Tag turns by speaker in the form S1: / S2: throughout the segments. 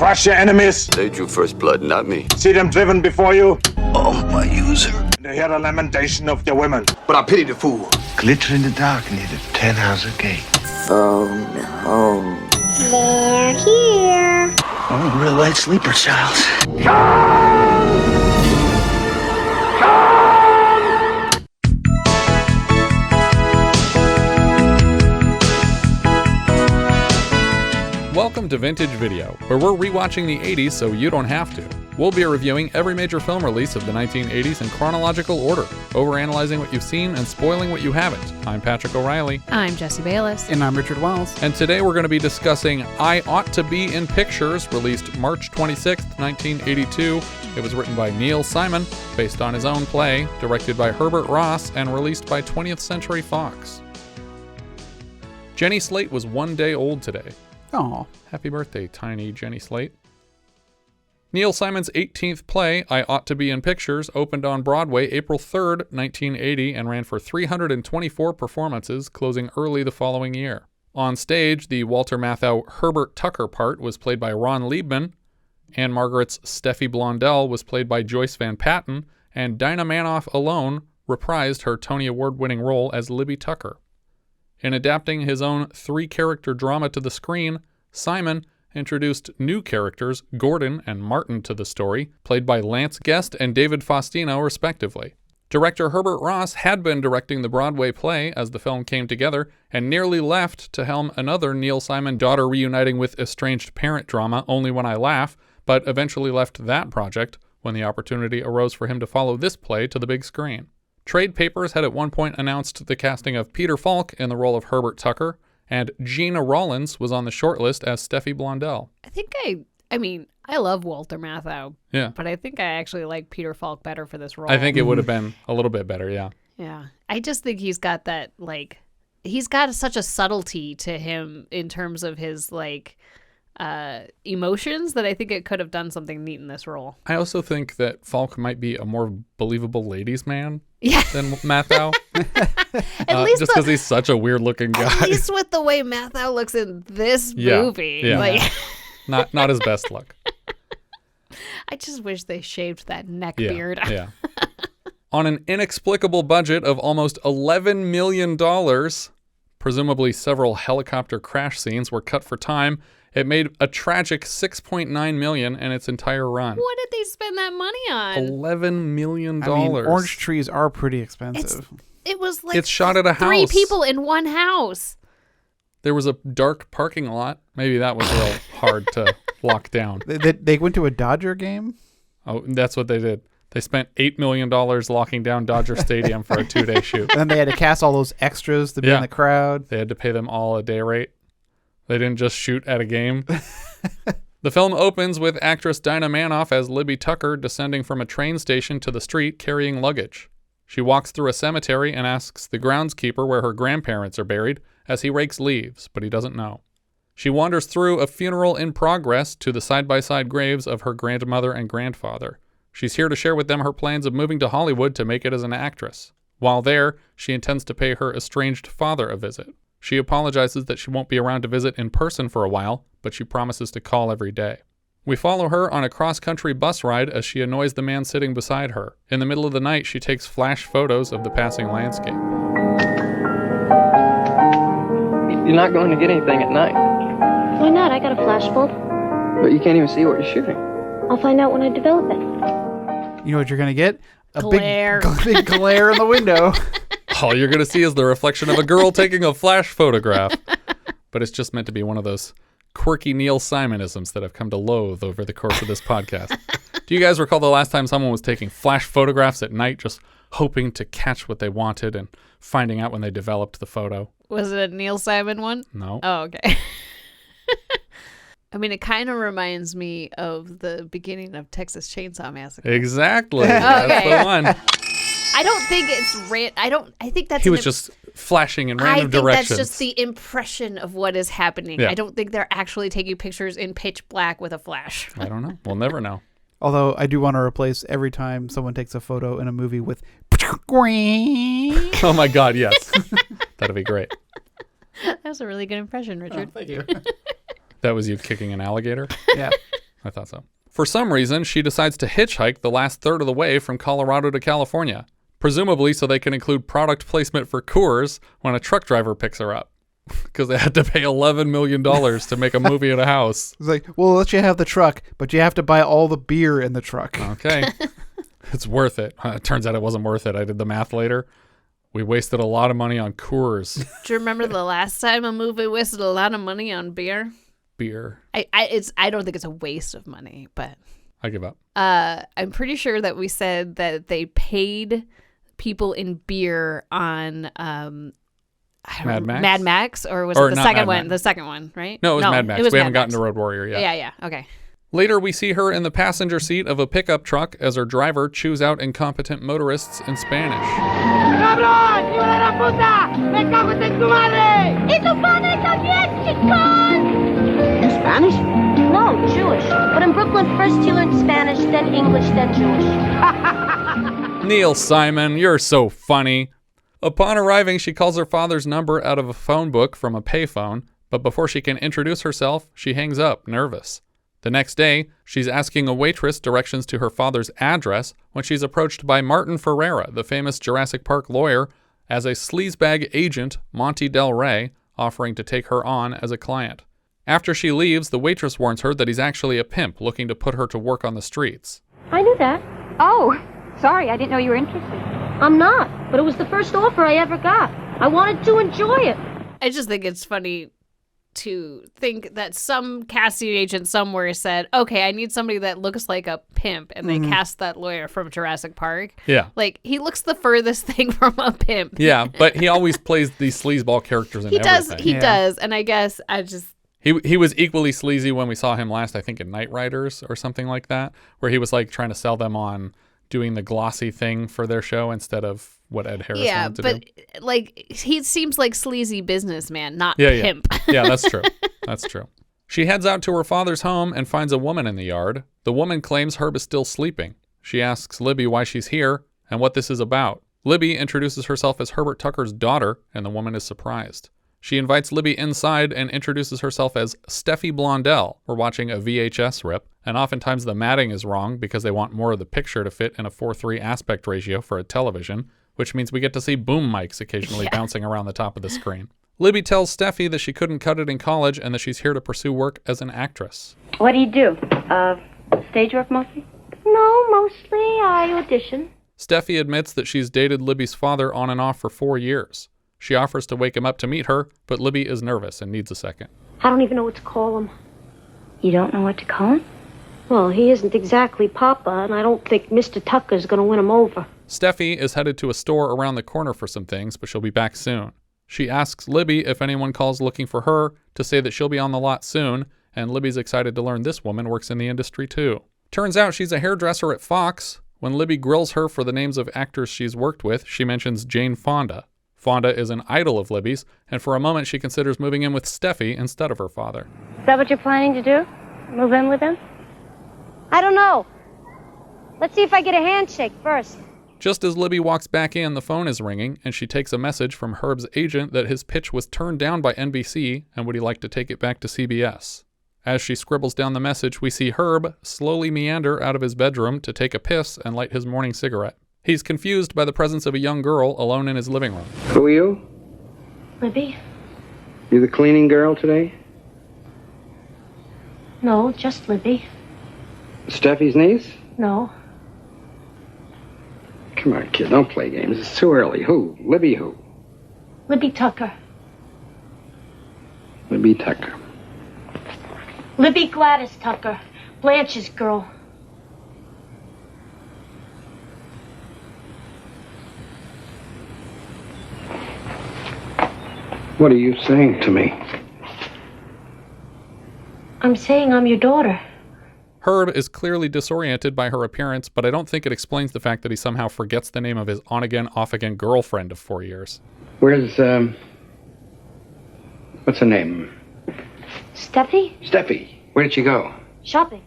S1: Crush your enemies.
S2: They drew first blood, not me.
S1: See them driven before you.
S2: Oh, my user.
S1: And hear the lamentation of the women.
S2: But I pity the fool.
S3: Glitter in the dark near the 10-house gate.
S4: Phone home.
S5: They're here.
S3: Oh, real light sleeper, child.
S6: Welcome to Vintage Video, where we're rewatching the 80s so you don't have to. We'll be reviewing every major film release of the 1980s in chronological order, overanalyzing what you've seen and spoiling what you haven't. I'm Patrick O'Reilly.
S7: I'm Jesse Bayless.
S8: And I'm Richard Wells.
S6: And today we're going to be discussing I Ought to Be in Pictures, released March 26, 1982. It was written by Neil Simon, based on his own play, directed by Herbert Ross, and released by 20th Century Fox. Jenny Slate was 1 day old today.
S8: Oh,
S6: Happy birthday, tiny Jenny Slate. Neil Simon's 18th play, I Ought to Be in Pictures, opened on Broadway April 3rd, 1980, and ran for 324 performances, closing early the following year. On stage, the Walter Matthau Herbert Tucker part was played by Ron Liebman, Ann-Margret's Steffy Blondell was played by Joyce Van Patten, and Dinah Manoff alone reprised her Tony Award-winning role as Libby Tucker. In adapting his own three-character drama to the screen, Simon introduced new characters, Gordon and Martin, to the story, played by Lance Guest and David Faustino, respectively. Director Herbert Ross had been directing the Broadway play as the film came together, and nearly left to helm another Neil Simon daughter reuniting with estranged parent drama, Only When I Laugh, but eventually left that project when the opportunity arose for him to follow this play to the big screen. Trade papers had at one point announced the casting of Peter Falk in the role of Herbert Tucker, and Gina Rollins was on the shortlist as Steffy Blondell.
S7: I mean, I love Walter Matthau.
S6: Yeah.
S7: But I think I actually like Peter Falk better for this role.
S6: I think it would have been a little bit better, yeah.
S7: Yeah. I just think he's got that, he's got such a subtlety to him in terms of his, emotions that I think it could have done something neat in this role.
S6: I also think that Falk might be a more believable ladies' man than Matthau.
S7: At least
S6: just because he's such a weird-looking guy.
S7: At least with the way Matthau looks in this movie.
S6: Yeah. Not his best look.
S7: I just wish they shaved that neck beard.
S6: Yeah. On an inexplicable budget of almost $11 million, presumably several helicopter crash scenes were cut for time. It made a tragic $6.9 million in its entire run.
S7: What did they spend that money on?
S6: $11 million.
S8: I mean, orange trees are pretty expensive.
S7: It was
S6: it's shot at a house.
S7: 3 people in one house.
S6: There was a dark parking lot. Maybe that was real hard to lock down.
S8: They went to a Dodger game?
S6: Oh, that's what they did. They spent $8 million locking down Dodger Stadium for a 2-day shoot.
S8: And then they had to cast all those extras to be in the crowd.
S6: They had to pay them all a day rate. They didn't just shoot at a game. The film opens with actress Dinah Manoff as Libby Tucker descending from a train station to the street carrying luggage. She walks through a cemetery and asks the groundskeeper where her grandparents are buried as he rakes leaves, but he doesn't know. She wanders through a funeral in progress to the side-by-side graves of her grandmother and grandfather. She's here to share with them her plans of moving to Hollywood to make it as an actress. While there, she intends to pay her estranged father a visit. She apologizes that she won't be around to visit in person for a while, but she promises to call every day. We follow her on a cross-country bus ride as she annoys the man sitting beside her. In the middle of the night, she takes flash photos of the passing landscape.
S9: You're not going to get anything at night.
S5: Why not? I got a flash bulb.
S9: But you can't even see what you're shooting.
S5: I'll find out when I develop it.
S8: You know what you're going to get? A
S7: glare.
S8: Big glare in the window.
S6: All you're going to see is the reflection of a girl taking a flash photograph. But it's just meant to be one of those quirky Neil Simonisms that I've come to loathe over the course of this podcast. Do you guys recall the last time someone was taking flash photographs at night, just hoping to catch what they wanted and finding out when they developed the photo?
S7: Was it a Neil Simon one?
S6: No.
S7: Oh, okay. I mean, it kind of reminds me of the beginning of Texas Chainsaw Massacre.
S6: Exactly. That's the one.
S7: I don't think it's I think that's
S6: he was just flashing in random directions.
S7: I think that's just the impression of what is happening.
S6: Yeah.
S7: I don't think they're actually taking pictures in pitch black with a flash.
S6: I don't know. We'll never know.
S8: Although I do want to replace every time someone takes a photo in a movie with
S6: Oh my God, yes. That'd be great.
S7: That was a really good impression, Richard.
S8: Oh, thank you.
S6: That was you kicking an alligator?
S8: Yeah.
S6: I thought so. For some reason, she decides to hitchhike the last third of the way from Colorado to California, presumably so they can include product placement for Coors when a truck driver picks her up. Because they had to pay $11 million to make a movie at a house.
S8: It's like, we'll let you have the truck, but you have to buy all the beer in the truck.
S6: Okay. It's worth it. It turns out it wasn't worth it. I did the math later. We wasted a lot of money on Coors.
S7: Do you remember the last time a movie wasted a lot of money on beer?
S6: Beer.
S7: I don't think it's a waste of money, but
S6: I give up.
S7: I'm pretty sure that we said that they paid people in beer on
S6: Mad Max?
S7: Mad Max, or was it the
S6: not
S7: second
S6: Mad
S7: one?
S6: Max.
S7: The second one, right?
S6: No, it was Mad Max. We
S7: Mad
S6: haven't gotten
S7: Max.
S6: to Road Warrior yet.
S7: Yeah, okay.
S6: Later, we see her in the passenger seat of a pickup truck as her driver chews out incompetent motorists in Spanish.
S5: You Spanish? No, Jewish. But in Brooklyn, first you learn Spanish, then English, then Jewish.
S6: Neil Simon, you're so funny. Upon arriving, she calls her father's number out of a phone book from a payphone, but before she can introduce herself, she hangs up, nervous. The next day, she's asking a waitress directions to her father's address when she's approached by Martin Ferrero, the famous Jurassic Park lawyer, as a sleazebag agent, Monte Del Rey, offering to take her on as a client. After she leaves, the waitress warns her that he's actually a pimp looking to put her to work on the streets.
S5: I knew that.
S10: Oh, sorry, I didn't know you were interested.
S5: I'm not, but it was the first offer I ever got. I wanted to enjoy it.
S7: I just think it's funny to think that some casting agent somewhere said, okay, I need somebody that looks like a pimp, and they cast that lawyer from Jurassic Park.
S6: Yeah.
S7: Like, he looks the furthest thing from a pimp.
S6: Yeah, but he always plays these sleazeball characters in everything.
S7: He does, and I guess I just...
S6: He was equally sleazy when we saw him last, I think, in Knight Riders or something like that, where he was like trying to sell them on doing the glossy thing for their show instead of what Ed Harris wanted to do.
S7: Yeah, but like he seems like sleazy businessman, not pimp.
S6: Yeah, that's true. That's true. She heads out to her father's home and finds a woman in the yard. The woman claims Herb is still sleeping. She asks Libby why she's here and what this is about. Libby introduces herself as Herbert Tucker's daughter, and the woman is surprised. She invites Libby inside and introduces herself as Steffy Blondell. We're watching a VHS rip, and oftentimes the matting is wrong because they want more of the picture to fit in a 4:3 aspect ratio for a television, which means we get to see boom mics occasionally bouncing around the top of the screen. Libby tells Steffy that she couldn't cut it in college and that she's here to pursue work as an actress.
S10: What do you do? Stage work mostly?
S5: No, mostly I audition.
S6: Steffy admits that she's dated Libby's father on and off for 4 years. She offers to wake him up to meet her, but Libby is nervous and needs a second.
S5: I don't even know what to call him.
S10: You don't know what to call him?
S5: Well, he isn't exactly Papa, and I don't think Mr. Tucker's going to win him over.
S6: Steffy is headed to a store around the corner for some things, but she'll be back soon. She asks Libby if anyone calls looking for her to say that she'll be on the lot soon, and Libby's excited to learn this woman works in the industry too. Turns out she's a hairdresser at Fox. When Libby grills her for the names of actors she's worked with, she mentions Jane Fonda. Fonda is an idol of Libby's, and for a moment she considers moving in with Steffy instead of her father.
S10: Is that what you're planning to do? Move in with him?
S5: I don't know. Let's see if I get a handshake first.
S6: Just as Libby walks back in, the phone is ringing, and she takes a message from Herb's agent that his pitch was turned down by NBC, and would he like to take it back to CBS. As she scribbles down the message, we see Herb slowly meander out of his bedroom to take a piss and light his morning cigarette. He's confused by the presence of a young girl alone in his living room.
S9: Who are you?
S5: Libby?
S9: You the cleaning girl today?
S5: No, just Libby.
S9: Steffi's niece?
S5: No.
S9: Come on, kid, don't play games. It's too early. Who? Libby who?
S5: Libby Tucker.
S9: Libby Tucker.
S5: Libby Gladys Tucker. Blanche's girl.
S9: What are you saying to me?
S5: I'm saying I'm your daughter.
S6: Herb is clearly disoriented by her appearance, but I don't think it explains the fact that he somehow forgets the name of his on-again, off-again girlfriend of 4 years.
S9: Where's, what's her name?
S5: Steffi?
S9: Steffi. Where did she go?
S5: Shopping.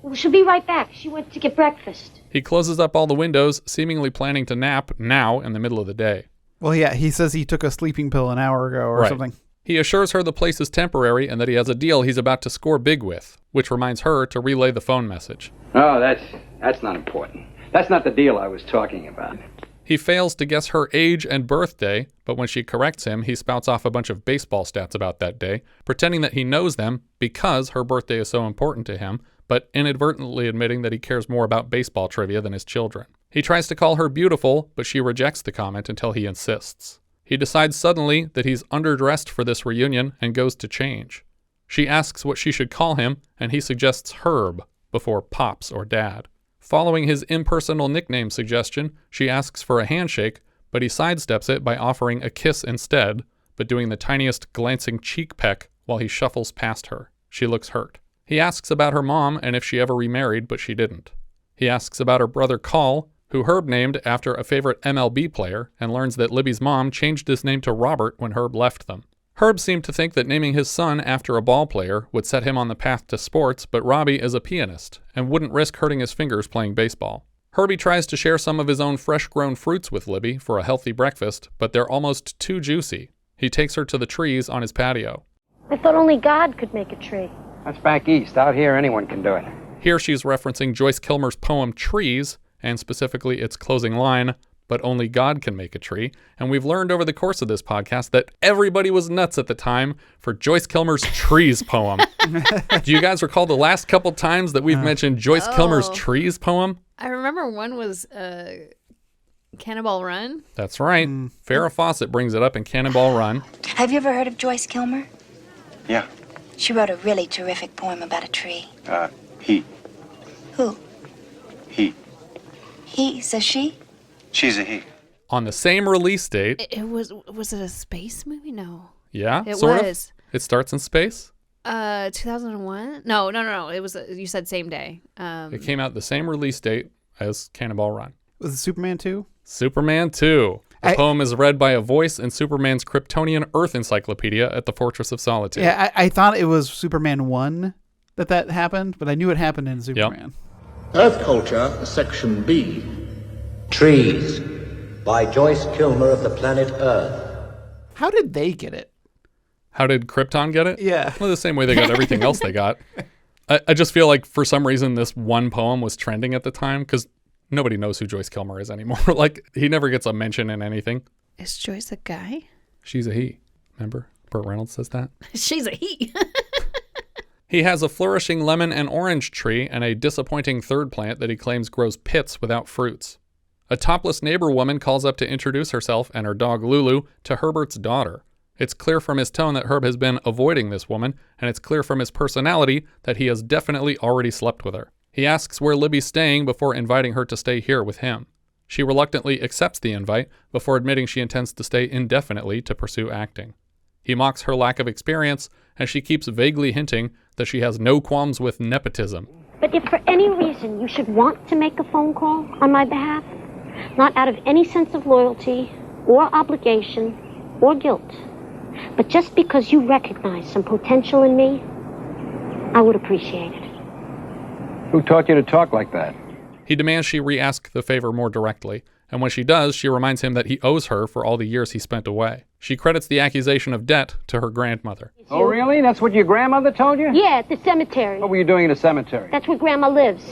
S5: Well, she'll be right back. She went to get breakfast.
S6: He closes up all the windows, seemingly planning to nap now in the middle of the day.
S8: Well, yeah, he says he took a sleeping pill an hour ago or something.
S6: He assures her the place is temporary and that he has a deal he's about to score big with, which reminds her to relay the phone message.
S9: Oh, that's not important. That's not the deal I was talking about.
S6: He fails to guess her age and birthday, but when she corrects him, he spouts off a bunch of baseball stats about that day, pretending that he knows them because her birthday is so important to him, but inadvertently admitting that he cares more about baseball trivia than his children. He tries to call her beautiful, but she rejects the comment until he insists. He decides suddenly that he's underdressed for this reunion and goes to change. She asks what she should call him, and he suggests Herb before Pops or Dad. Following his impersonal nickname suggestion, she asks for a handshake, but he sidesteps it by offering a kiss instead, but doing the tiniest glancing cheek peck while he shuffles past her. She looks hurt. He asks about her mom and if she ever remarried, but she didn't. He asks about her brother Carl, who Herb named after a favorite MLB player, and learns that Libby's mom changed his name to Robert when Herb left them. Herb seemed to think that naming his son after a ball player would set him on the path to sports, but Robbie is a pianist and wouldn't risk hurting his fingers playing baseball. Herbie tries to share some of his own fresh-grown fruits with Libby for a healthy breakfast, but they're almost too juicy. He takes her to the trees on his patio.
S5: I thought only God could make a tree.
S9: That's back east. Out here, anyone can do it.
S6: Here she's referencing Joyce Kilmer's poem Trees, and specifically its closing line, "But only God can make a tree." And we've learned over the course of this podcast that everybody was nuts at the time for Joyce Kilmer's Trees poem. Do you guys recall the last couple times that we've mentioned Joyce Kilmer's Trees poem?
S7: I remember one was Cannonball Run.
S6: That's right. Farrah Fawcett brings it up in Cannonball Run.
S11: Have you ever heard of Joyce Kilmer?
S3: Yeah.
S11: She wrote a really terrific poem about a tree.
S3: He.
S11: Who?
S3: He.
S11: He, says she?
S3: She's a he.
S6: On the same release date.
S7: It was it a space movie? No.
S6: Yeah,
S7: It
S6: sort
S7: was.
S6: of. It starts in space.
S7: 2001? No. It was, you said same day.
S6: It came out the same release date as Cannonball Run.
S8: Was it Superman 2?
S6: Superman 2. The poem is read by a voice in Superman's Kryptonian Earth Encyclopedia at the Fortress of Solitude.
S8: Yeah, I thought it was Superman 1 that happened, but I knew it happened in Superman.
S12: Earth Culture, Section B. Trees, by Joyce Kilmer of the planet Earth.
S8: How did they get it?
S6: How did Krypton get it?
S8: Yeah.
S6: Well, the same way they got everything else they got. I just feel like for some reason this one poem was trending at the time because nobody knows who Joyce Kilmer is anymore. Like, he never gets a mention in anything.
S7: Is Joyce a guy?
S6: She's a he. Remember? Burt Reynolds says that.
S7: She's a he.
S6: He has a flourishing lemon and orange tree and a disappointing third plant that he claims grows pits without fruits. A topless neighbor woman calls up to introduce herself and her dog Lulu to Herbert's daughter. It's clear from his tone that Herb has been avoiding this woman, and it's clear from his personality that he has definitely already slept with her. He asks where Libby's staying before inviting her to stay here with him. She reluctantly accepts the invite before admitting she intends to stay indefinitely to pursue acting. He mocks her lack of experience, and she keeps vaguely hinting that she has no qualms with nepotism.
S5: But if for any reason you should want to make a phone call on my behalf, not out of any sense of loyalty or obligation or guilt, but just because you recognize some potential in me, I would appreciate it.
S9: Who taught you to talk like that?
S6: He demands she re-ask the favor more directly, and when she does, she reminds him that he owes her for all the years he spent away. She credits the accusation of debt to her grandmother.
S9: Oh, really? That's what your grandmother told you?
S5: Yeah, at the cemetery.
S9: What were you doing in the cemetery?
S5: That's where Grandma lives.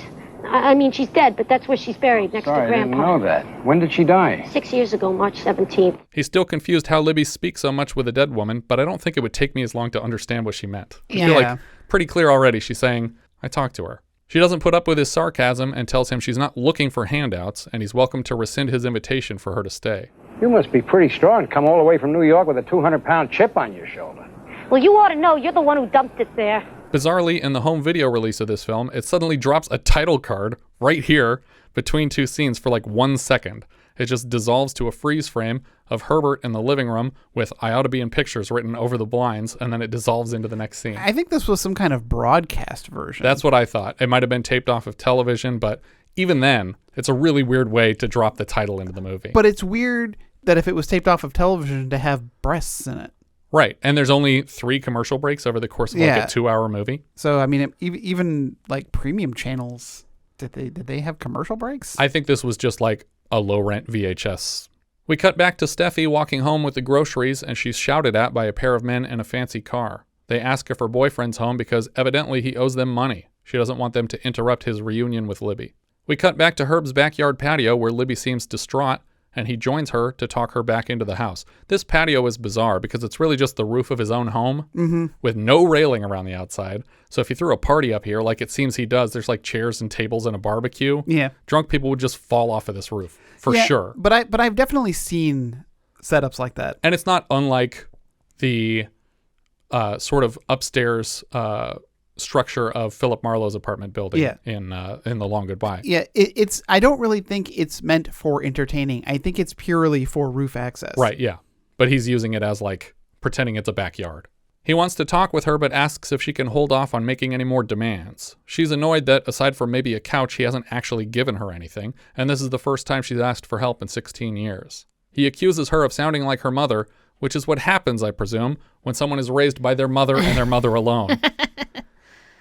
S5: I mean, she's dead, but that's where she's buried, next
S9: Sorry,
S5: to Grandpa.
S9: I didn't know that. When did she die?
S5: 6 years ago, March 17th.
S6: He's still confused how Libby speaks so much with a dead woman, but I don't think it would take me as long to understand what she meant. I feel like pretty clear already she's saying, I talked to her. She doesn't put up with his sarcasm and tells him she's not looking for handouts, and he's welcome to rescind his invitation for her to stay.
S9: You must be pretty strong, come all the way from New York with a 200-pound chip on your shoulder.
S5: Well, you ought to know. You're the one who dumped it there.
S6: Bizarrely, in the home video release of this film, it suddenly drops a title card right here between two scenes for like 1 second. It just dissolves to a freeze frame of Herbert in the living room with "I ought to be in pictures" written over the blinds, and then it dissolves into the next scene.
S8: I think this was some kind of broadcast version.
S6: That's what I thought. It might have been taped off of television, but even then, it's a really weird way to drop the title into the movie.
S8: But it's weird that if it was taped off of television to have breasts in it.
S6: Right, and there's only 3 commercial breaks over the course of like a 2-hour movie.
S8: So I mean, even like premium channels, did they have commercial breaks?
S6: I think this was just like a low rent VHS We cut back to Steffy walking home with the groceries, and she's shouted at by a pair of men in a fancy car. They ask if her boyfriend's home because evidently he owes them money. She doesn't want them to interrupt his reunion with Libby. We cut back to Herb's backyard patio where Libby seems distraught, and he joins her to talk her back into the house. This patio is bizarre because it's really just the roof of his own home with no railing around the outside. So if he threw a party up here, like it seems he does, there's like chairs and tables and a barbecue.
S8: Yeah.
S6: Drunk people would just fall off of this roof for sure.
S8: But I've definitely seen setups like that.
S6: And it's not unlike the sort of upstairs structure of Philip Marlowe's apartment building in The Long Goodbye.
S8: Yeah, it's. I don't really think it's meant for entertaining. I think it's purely for roof access.
S6: Right, yeah. But he's using it as like pretending it's a backyard. He wants to talk with her, but asks if she can hold off on making any more demands. She's annoyed that, aside from maybe a couch, he hasn't actually given her anything, and this is the first time she's asked for help in 16 years. He accuses her of sounding like her mother, which is what happens, I presume, when someone is raised by their mother and their mother alone.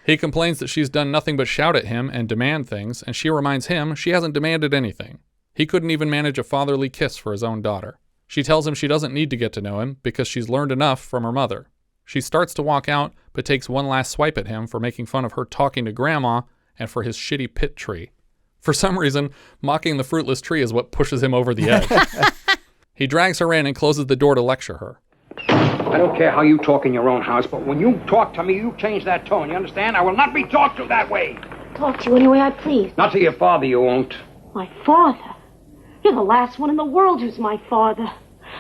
S6: He complains that she's done nothing but shout at him and demand things, and she reminds him she hasn't demanded anything. He couldn't even manage a fatherly kiss for his own daughter. She tells him she doesn't need to get to know him because she's learned enough from her mother. She starts to walk out, but takes one last swipe at him for making fun of her talking to Grandma and for his shitty pit tree. For some reason, mocking the fruitless tree is what pushes him over the edge. He drags her in and closes the door to lecture her.
S9: I don't care how you talk in your own house, but when you talk to me, you change that tone, you understand? I will not be talked to that way.
S5: Talk to you any way I please.
S9: Not to your father, you won't.
S5: My father? You're the last one in the world who's my father.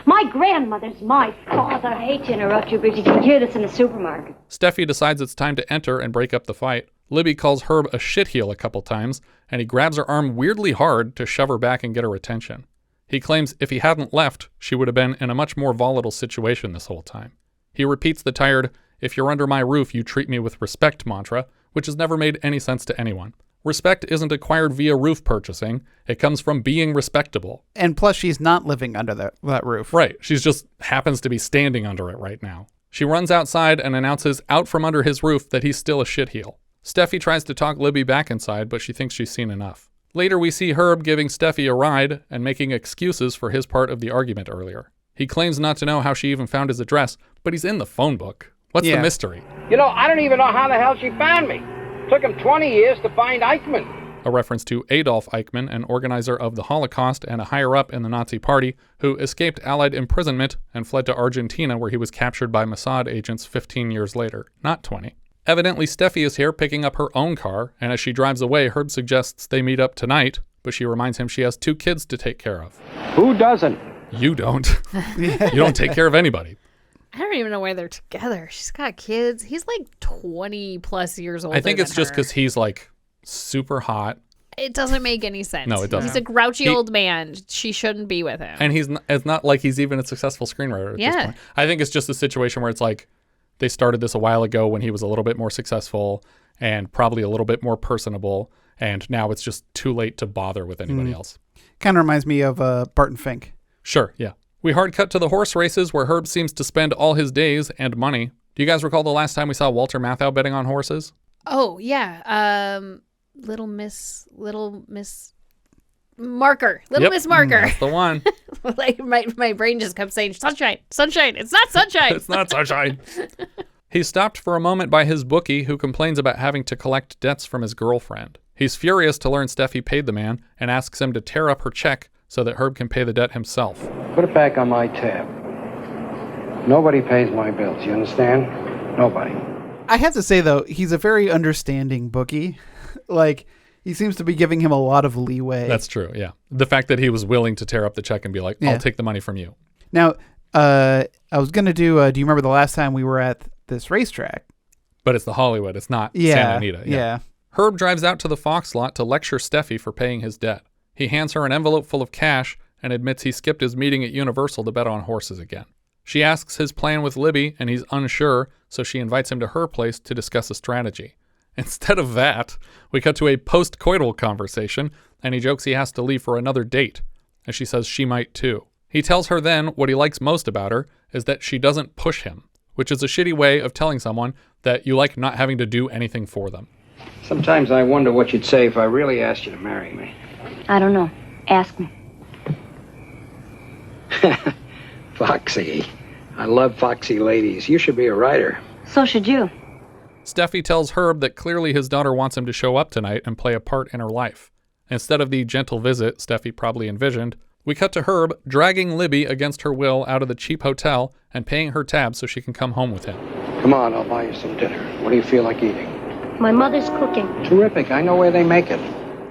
S5: My grandmother's my father.
S10: I hate to interrupt you, but you can hear this in the supermarket.
S6: Steffy decides it's time to enter and break up the fight. Libby calls Herb a shitheel a couple times, and he grabs her arm weirdly hard to shove her back and get her attention. He claims if he hadn't left, she would have been in a much more volatile situation this whole time. He repeats the tired, "If you're under my roof, you treat me with respect" mantra, which has never made any sense to anyone. Respect isn't acquired via roof purchasing. It comes from being respectable.
S8: And plus, she's not living under that roof.
S6: Right. She's just happens to be standing under it right now. She runs outside and announces out from under his roof that he's still a shitheel. Steffy tries to talk Libby back inside, but she thinks she's seen enough. Later, we see Herb giving Steffy a ride and making excuses for his part of the argument earlier. He claims not to know how she even found his address, but he's in the phone book. What's the mystery?
S9: You know, I don't even know how the hell she found me. Took him 20 years to find Eichmann.
S6: A reference to Adolf Eichmann, an organizer of the Holocaust and a higher-up in the Nazi Party, who escaped Allied imprisonment and fled to Argentina, where he was captured by Mossad agents 15 years later, not 20. Evidently, Steffy is here picking up her own car, and as she drives away, Herb suggests they meet up tonight, but she reminds him she has 2 kids to take care of.
S9: Who doesn't?
S6: You don't. You don't take care of anybody.
S7: I don't even know why they're together. She's got kids. He's like 20 plus years old.
S6: I think it's just because he's like super hot.
S7: It doesn't make any sense.
S6: No, it doesn't.
S7: He's a grouchy old man. She shouldn't be with him.
S6: And it's not like he's even a successful screenwriter at this point. I think it's just a situation where it's like they started this a while ago when he was a little bit more successful and probably a little bit more personable, and now it's just too late to bother with anybody else.
S8: Kind of reminds me of Barton Fink.
S6: Sure, yeah. We hard cut to the horse races where Herb seems to spend all his days and money. Do you guys recall the last time we saw Walter Matthau betting on horses?
S7: Oh, yeah. Little Miss Marker. Miss Marker.
S6: That's the one.
S7: Like my brain just kept saying, sunshine, sunshine. It's not sunshine.
S6: It's not sunshine. He's stopped for a moment by his bookie, who complains about having to collect debts from his girlfriend. He's furious to learn Steffy paid the man and asks him to tear up her check so that Herb can pay the debt himself.
S9: Put it back on my tab. Nobody pays my bills, you understand? Nobody.
S8: I have to say, though, he's a very understanding bookie. Like, he seems to be giving him a lot of leeway.
S6: That's true, yeah. The fact that he was willing to tear up the check and be like, I'll take the money from you.
S8: Now, I was going to do you remember the last time we were at this racetrack?
S6: But it's the Hollywood. It's not Santa Anita.
S8: Yeah.
S6: Herb drives out to the Fox lot to lecture Steffy for paying his debt. He hands her an envelope full of cash and admits he skipped his meeting at Universal to bet on horses again. She asks his plan with Libby, and he's unsure, so she invites him to her place to discuss a strategy. Instead of that, we cut to a post-coital conversation, and he jokes he has to leave for another date, and she says she might too. He tells her then what he likes most about her is that she doesn't push him, which is a shitty way of telling someone that you like not having to do anything for them.
S9: Sometimes I wonder what you'd say if I really asked you to marry me.
S10: I don't know. Ask me.
S9: Foxy. I love foxy ladies. You should be a writer.
S10: So should you.
S6: Steffy tells Herb that clearly his daughter wants him to show up tonight and play a part in her life. Instead of the gentle visit Steffy probably envisioned, we cut to Herb dragging Libby against her will out of the cheap hotel and paying her tab so she can come home with him.
S9: Come on, I'll buy you some dinner. What do you feel like eating?
S5: My mother's cooking.
S9: Terrific. I know where they make it.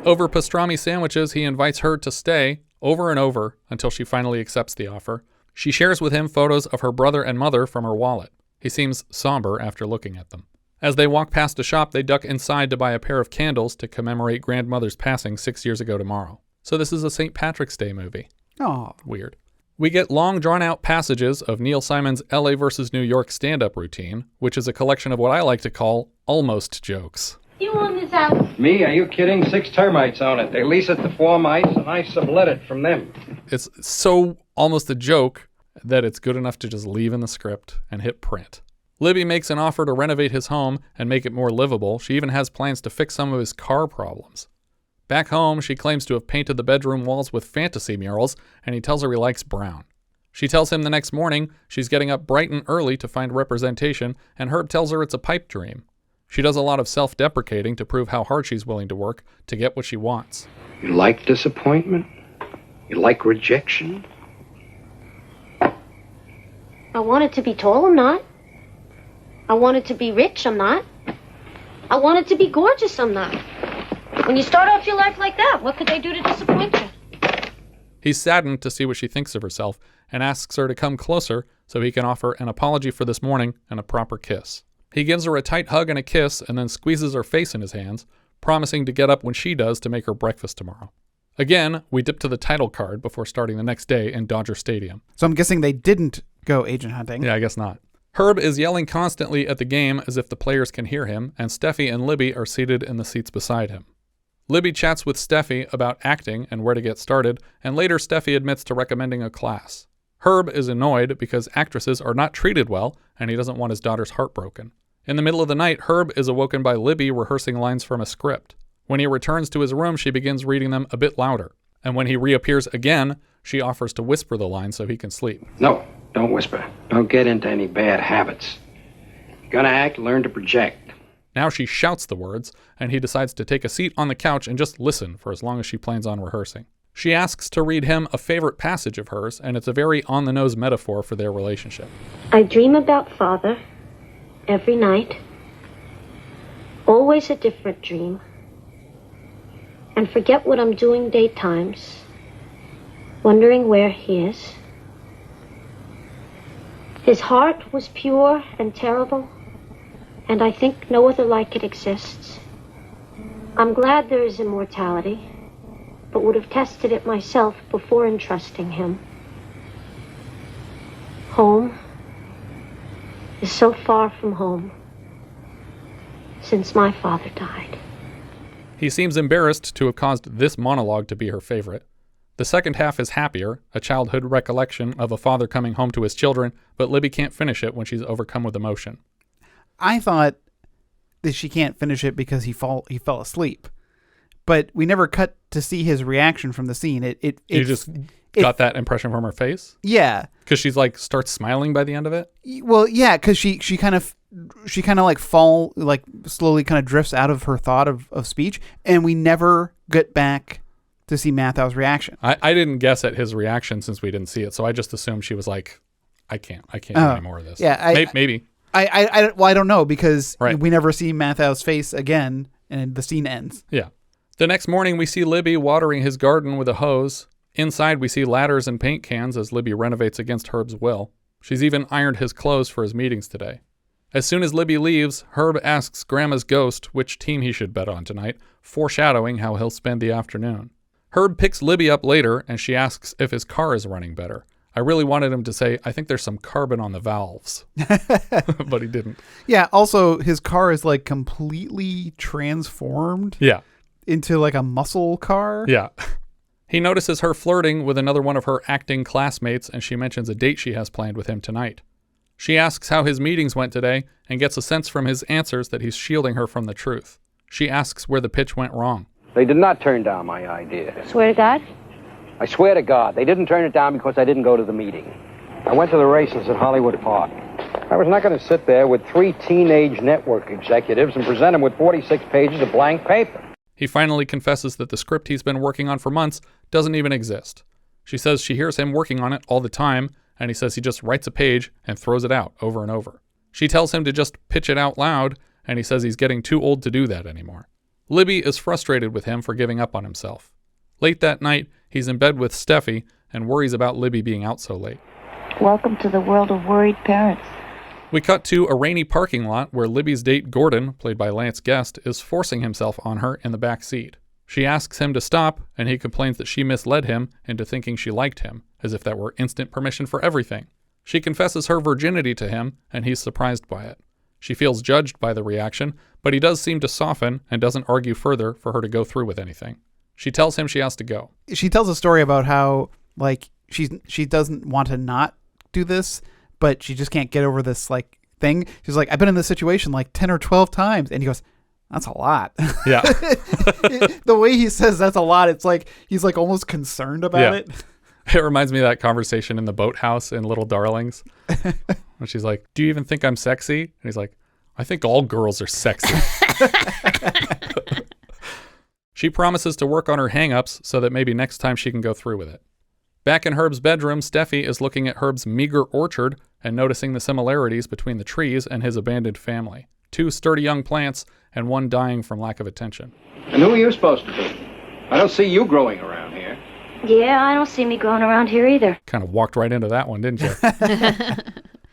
S6: Over pastrami sandwiches, he invites her to stay over and over until she finally accepts the offer. She shares with him photos of her brother and mother from her wallet. He seems somber after looking at them. As they walk past a shop, they duck inside to buy a pair of candles to commemorate grandmother's passing 6 years ago tomorrow. So this is a St. Patrick's Day movie.
S8: Oh,
S6: weird. We get long, drawn-out passages of Neil Simon's LA versus New York stand-up routine, which is a collection of what I like to call almost jokes.
S5: You own this house?
S9: Me? Are you kidding? 6 termites own it. They lease it to 4 mice, and I sublet it from them.
S6: It's so almost a joke that it's good enough to just leave in the script and hit print. Libby makes an offer to renovate his home and make it more livable. She even has plans to fix some of his car problems. Back home, she claims to have painted the bedroom walls with fantasy murals, and he tells her he likes brown. She tells him the next morning she's getting up bright and early to find representation, and Herb tells her it's a pipe dream. She does a lot of self-deprecating to prove how hard she's willing to work to get what she wants.
S9: You like disappointment? You like rejection?
S5: I wanted to be tall, I'm not. I wanted to be rich, I'm not. I wanted to be gorgeous, I'm not. When you start off your life like that, what could they do to disappoint you?
S6: He's saddened to see what she thinks of herself and asks her to come closer so he can offer an apology for this morning and a proper kiss. He gives her a tight hug and a kiss and then squeezes her face in his hands, promising to get up when she does to make her breakfast tomorrow. Again, we dip to the title card before starting the next day in Dodger Stadium.
S8: So I'm guessing they didn't go agent hunting.
S6: Yeah, I guess not. Herb is yelling constantly at the game as if the players can hear him, and Steffy and Libby are seated in the seats beside him. Libby chats with Steffy about acting and where to get started, and later Steffy admits to recommending a class. Herb is annoyed because actresses are not treated well, and he doesn't want his daughter's heart broken. In the middle of the night, Herb is awoken by Libby rehearsing lines from a script. When he returns to his room, she begins reading them a bit louder, and when he reappears again, she offers to whisper the lines so he can sleep.
S9: No, don't whisper. Don't get into any bad habits. You're gonna act, learn to project.
S6: Now she shouts the words, and he decides to take a seat on the couch and just listen for as long as she plans on rehearsing. She asks to read him a favorite passage of hers, and it's a very on-the-nose metaphor for their relationship.
S5: I dream about Father every night, always a different dream, and forget what I'm doing daytimes, wondering where he is. His heart was pure and terrible, and I think no other like it exists. I'm glad there is immortality, but would have tested it myself before entrusting him. Home is so far from home since my father died.
S6: He seems embarrassed to have caused this monologue to be her favorite. The second half is happier, a childhood recollection of a father coming home to his children, but Libby can't finish it when she's overcome with emotion.
S8: I thought that she can't finish it because he fell asleep, but we never cut to see his reaction from the scene.
S6: You just got that impression from her face?
S8: Yeah,
S6: because she's like starts smiling by the end of it.
S8: Well, yeah, because she kind of slowly kind of drifts out of her thought of speech, and we never get back to see Matthau's reaction.
S6: I didn't guess at his reaction since we didn't see it, so I just assumed she was like, I can't do any more of this.
S8: Yeah,
S6: maybe.
S8: I don't know, because we never see Matthau's face again, and the scene ends.
S6: Yeah. The next morning, we see Libby watering his garden with a hose. Inside, we see ladders and paint cans as Libby renovates against Herb's will. She's even ironed his clothes for his meetings today. As soon as Libby leaves, Herb asks Grandma's ghost which team he should bet on tonight, foreshadowing how he'll spend the afternoon. Herb picks Libby up later, and she asks if his car is running better. I really wanted him to say, I think there's some carbon on the valves. But he didn't.
S8: Yeah, also, his car is like completely transformed into like a muscle car.
S6: Yeah. He notices her flirting with another one of her acting classmates, and she mentions a date she has planned with him tonight. She asks how his meetings went today and gets a sense from his answers that he's shielding her from the truth. She asks where the pitch went wrong.
S9: They did not turn down my idea.
S5: Swear to God?
S9: I swear to God, they didn't turn it down because I didn't go to the meeting. I went to the races at Hollywood Park. I was not going to sit there with 3 teenage network executives and present them with 46 pages of blank paper.
S6: He finally confesses that the script he's been working on for months doesn't even exist. She says she hears him working on it all the time, and he says he just writes a page and throws it out over and over. She tells him to just pitch it out loud, and he says he's getting too old to do that anymore. Libby is frustrated with him for giving up on himself. Late that night, he's in bed with Steffy and worries about Libby being out so late.
S10: Welcome to the world of worried parents.
S6: We cut to a rainy parking lot where Libby's date Gordon, played by Lance Guest, is forcing himself on her in the back seat. She asks him to stop, and he complains that she misled him into thinking she liked him, as if that were instant permission for everything. She confesses her virginity to him, and he's surprised by it. She feels judged by the reaction, but he does seem to soften and doesn't argue further for her to go through with anything. She tells him she has to go.
S8: She tells a story about how, like, she doesn't want to not do this, but she just can't get over this, like, thing. She's like, I've been in this situation like 10 or 12 times. And he goes, that's a lot.
S6: Yeah.
S8: The way he says that's a lot, it's like he's like almost concerned about it.
S6: It reminds me of that conversation in the boathouse in Little Darlings. When she's like, do you even think I'm sexy? And he's like, I think all girls are sexy. She promises to work on her hang-ups so that maybe next time she can go through with it. Back in Herb's bedroom, Steffy is looking at Herb's meager orchard and noticing the similarities between the trees and his abandoned family. 2 sturdy young plants and 1 dying from lack of attention.
S9: And who are you supposed to be? I don't see you growing around here.
S10: Yeah, I don't see me growing around here either.
S6: Kind of walked right into that one, didn't you?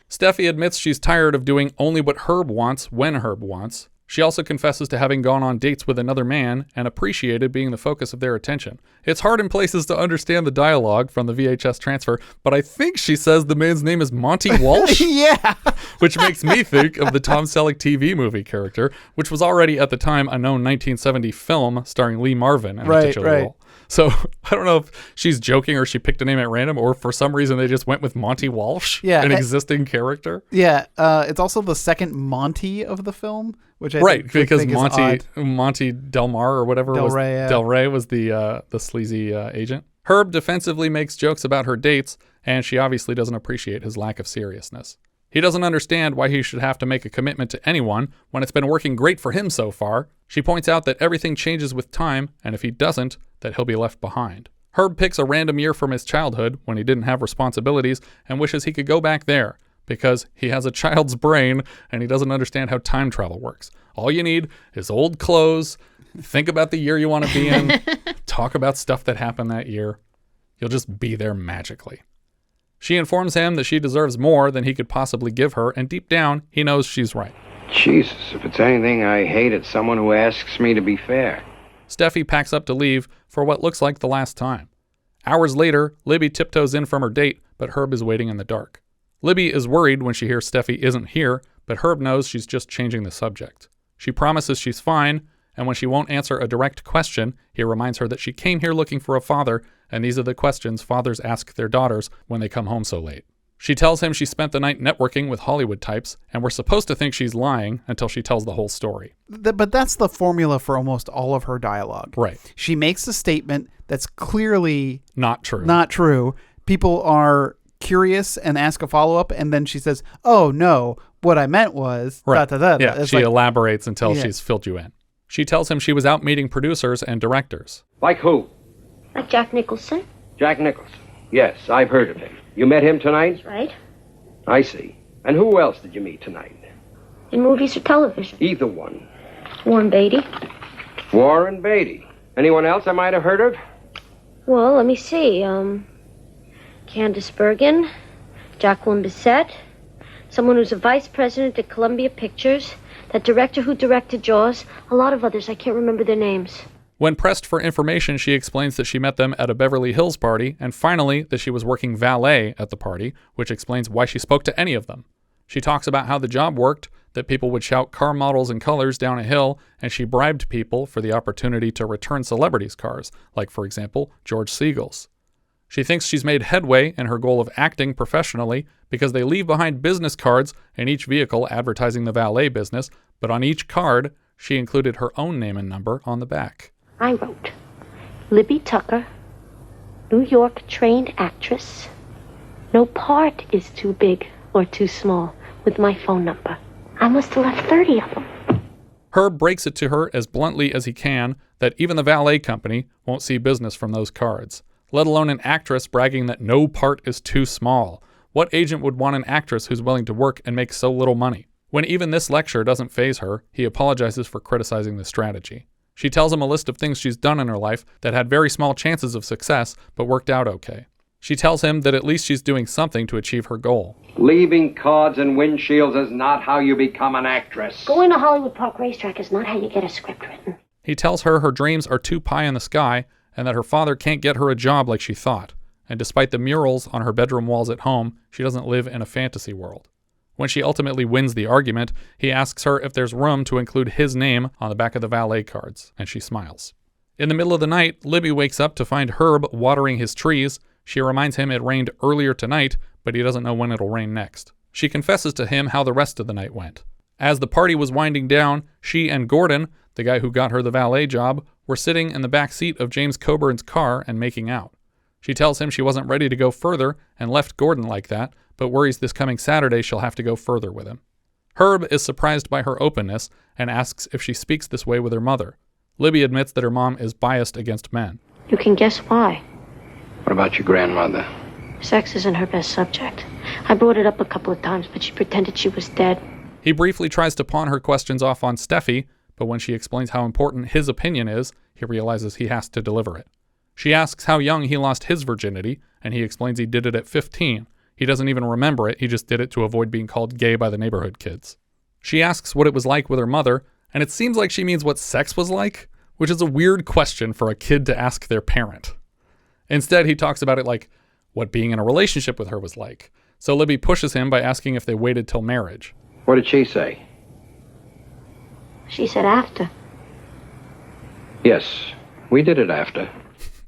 S6: Steffy admits she's tired of doing only what Herb wants when Herb wants. She also confesses to having gone on dates with another man and appreciated being the focus of their attention. It's hard in places to understand the dialogue from the VHS transfer, but I think she says the man's name is Monte Walsh.
S8: Yeah.
S6: Which makes me think of the Tom Selleck TV movie character, which was already at the time a known 1970 film starring Lee Marvin in a titular role. So I don't know if she's joking or she picked a name at random, or for some reason they just went with Monte Walsh, an existing character.
S8: Yeah, it's also the second Monte of the film, which I think
S6: because
S8: is
S6: Monte Del Mar or whatever
S8: Del Rey was
S6: the sleazy agent. Herb defensively makes jokes about her dates, and she obviously doesn't appreciate his lack of seriousness. He doesn't understand why he should have to make a commitment to anyone when it's been working great for him so far. She points out that everything changes with time, and if he doesn't, that he'll be left behind. Herb picks a random year from his childhood when he didn't have responsibilities and wishes he could go back there because he has a child's brain and he doesn't understand how time travel works. All you need is old clothes, think about the year you want to be in, talk about stuff that happened that year. You'll just be there magically. She informs him that she deserves more than he could possibly give her, and deep down, he knows she's right.
S9: Jesus, if it's anything I hate, it's someone who asks me to be fair.
S6: Steffy packs up to leave for what looks like the last time. Hours later, Libby tiptoes in from her date, but Herb is waiting in the dark. Libby is worried when she hears Steffy isn't here, but Herb knows she's just changing the subject. She promises she's fine, and when she won't answer a direct question, he reminds her that she came here looking for a father, and these are the questions fathers ask their daughters when they come home so late. She tells him she spent the night networking with Hollywood types, and we're supposed to think she's lying until she tells the whole story.
S8: But that's the formula for almost all of her dialogue.
S6: Right.
S8: She makes a statement that's clearly
S6: not true.
S8: People are curious and ask a follow-up, and then she says, oh, no, what I meant was...
S6: Right.
S8: Yeah,
S6: she elaborates until she's filled you in. She tells him she was out meeting producers and directors.
S9: Like who?
S5: Like Jack Nicholson.
S9: Jack Nicholson. Yes, I've heard of him. You met him tonight?
S5: That's right.
S9: I see. And who else did you meet tonight?
S5: In movies or television?
S9: Either one.
S5: Warren Beatty.
S9: Warren Beatty. Anyone else I might have heard of?
S5: Well, let me see. Candice Bergen, Jacqueline Bisset, someone who's a vice president at Columbia Pictures, that director who directed Jaws, a lot of others. I can't remember their names.
S6: When pressed for information, she explains that she met them at a Beverly Hills party, and finally that she was working valet at the party, which explains why she spoke to any of them. She talks about how the job worked, that people would shout car models and colors down a hill, and she bribed people for the opportunity to return celebrities' cars, like, for example, George Siegel's. She thinks she's made headway in her goal of acting professionally because they leave behind business cards in each vehicle advertising the valet business, but on each card, she included her own name and number on the back.
S5: I wrote, Libby Tucker, New York trained actress. No part is too big or too small with my phone number. I must have left 30 of them.
S6: Herb breaks it to her as bluntly as he can that even the valet company won't see business from those cards, let alone an actress bragging that no part is too small. What agent would want an actress who's willing to work and make so little money? When even this lecture doesn't faze her, he apologizes for criticizing the strategy. She tells him a list of things she's done in her life that had very small chances of success but worked out okay. She tells him that at least she's doing something to achieve her goal.
S9: Leaving cards and windshields is not how you become an actress.
S5: Going to Hollywood Park Racetrack is not how you get a script written.
S6: He tells her her dreams are too pie in the sky and that her father can't get her a job like she thought. And despite the murals on her bedroom walls at home, she doesn't live in a fantasy world. When she ultimately wins the argument, he asks her if there's room to include his name on the back of the valet cards, and she smiles. In the middle of the night, Libby wakes up to find Herb watering his trees. She reminds him it rained earlier tonight, but he doesn't know when it'll rain next. She confesses to him how the rest of the night went. As the party was winding down, she and Gordon, the guy who got her the valet job, were sitting in the back seat of James Coburn's car and making out. She tells him she wasn't ready to go further and left Gordon like that, but worries this coming Saturday she'll have to go further with him. Herb is surprised by her openness and asks if she speaks this way with her mother. Libby admits that her mom is biased against men.
S5: You can guess why.
S9: What about your grandmother?
S5: Sex isn't her best subject. I brought it up a couple of times, but she pretended she was dead.
S6: He briefly tries to pawn her questions off on Steffy, but when she explains how important his opinion is, he realizes he has to deliver it. She asks how young he lost his virginity, and he explains he did it at 15. He doesn't even remember it, he just did it to avoid being called gay by the neighborhood kids. She asks what it was like with her mother, and it seems like she means what sex was like, which is a weird question for a kid to ask their parent. Instead, he talks about it like what being in a relationship with her was like. So Libby pushes him by asking if they waited till marriage.
S9: What did she say?
S5: She said after.
S9: Yes, we did it after.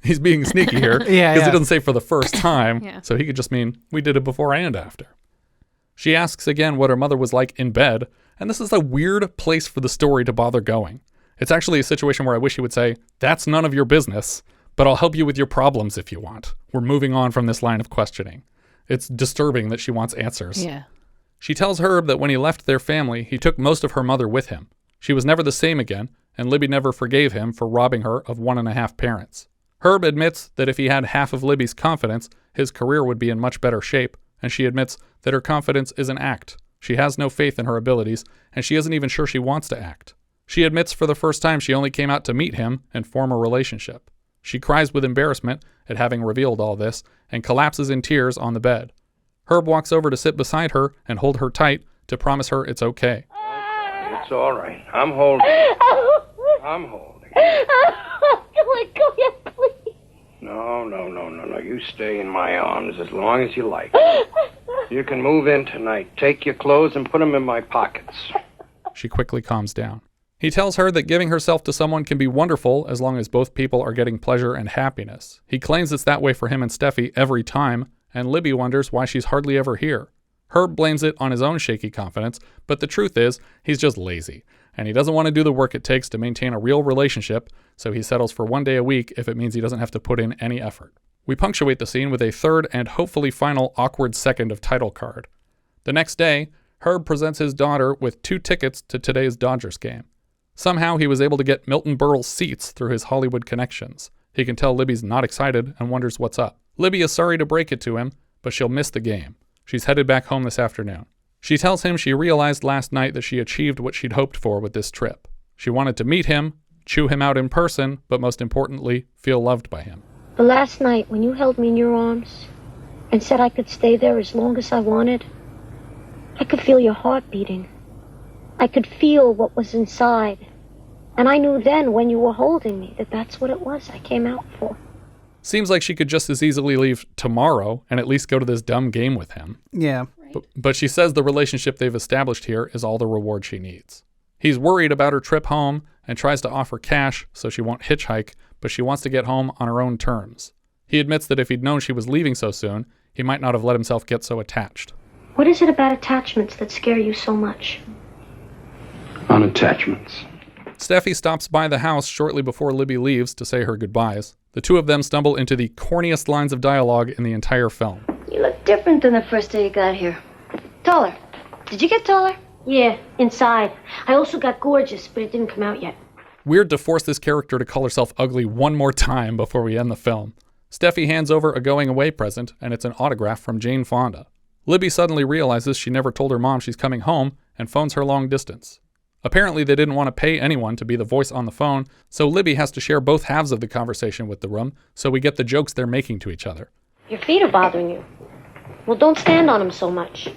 S6: He's being sneaky here because
S8: Yeah.
S6: he doesn't say for the first time,
S7: Yeah.
S6: so he could just mean we did it before and after. She asks again what her mother was like in bed, and this is a weird place for the story to bother going. It's actually a situation where I wish he would say, that's none of your business, but I'll help you with your problems if you want. We're moving on from this line of questioning. It's disturbing that she wants answers.
S7: Yeah.
S6: She tells Herb that when he left their family, he took most of her mother with him. She was never the same again, and Libby never forgave him for robbing her of 1.5 parents. Herb admits that if he had half of Libby's confidence, his career would be in much better shape, and she admits that her confidence is an act. She has no faith in her abilities, and she isn't even sure she wants to act. She admits for the first time she only came out to meet him and form a relationship. She cries with embarrassment at having revealed all this, and collapses in tears on the bed. Herb walks over to sit beside her and hold her tight to promise her it's okay.
S9: It's all right. I'm holding. I'm holding.
S5: Let go yet, please.
S9: No. You stay in my arms as long as you like. You can move in tonight. Take your clothes and put them in my pockets.
S6: She quickly calms down. He tells her that giving herself to someone can be wonderful as long as both people are getting pleasure and happiness. He claims it's that way for him and Steffi every time, and Libby wonders why she's hardly ever here. Herb blames it on his own shaky confidence, but the truth is, he's just lazy, and he doesn't want to do the work it takes to maintain a real relationship, so he settles for 1 day a week if it means he doesn't have to put in any effort. We punctuate the scene with a third and hopefully final awkward second of title card. The next day, Herb presents his daughter with 2 tickets to today's Dodgers game. Somehow he was able to get Milton Berle's seats through his Hollywood connections. He can tell Libby's not excited and wonders what's up. Libby is sorry to break it to him, but she'll miss the game. She's headed back home this afternoon. She tells him she realized last night that she achieved what she'd hoped for with this trip. She wanted to meet him, chew him out in person, but most importantly, feel loved by him.
S5: The last night when you held me in your arms and said I could stay there as long as I wanted, I could feel your heart beating. I could feel what was inside. And I knew then when you were holding me that that's what it was I came out for.
S6: Seems like she could just as easily leave tomorrow and at least go to this dumb game with him.
S8: Yeah.
S6: But she says the relationship they've established here is all the reward she needs. He's worried about her trip home and tries to offer cash so she won't hitchhike, but she wants to get home on her own terms. He admits that if he'd known she was leaving so soon, he might not have let himself get so attached.
S5: What is it about attachments that scare you so much?
S9: Unattachments.
S6: Steffi stops by the house shortly before Libby leaves to say her goodbyes. The two of them stumble into the corniest lines of dialogue in the entire film.
S10: You look different than the first day you got here. Taller. Did you get taller?
S5: Yeah, inside. I also got gorgeous, but it didn't come out yet.
S6: Weird to force this character to call herself ugly one more time before we end the film. Steffy hands over a going-away present, and it's an autograph from Jane Fonda. Libby suddenly realizes she never told her mom she's coming home and phones her long distance. Apparently they didn't want to pay anyone to be the voice on the phone, so Libby has to share both halves of the conversation with the room so we get the jokes they're making to each other.
S5: Your feet are bothering you. Well, don't stand on them so much.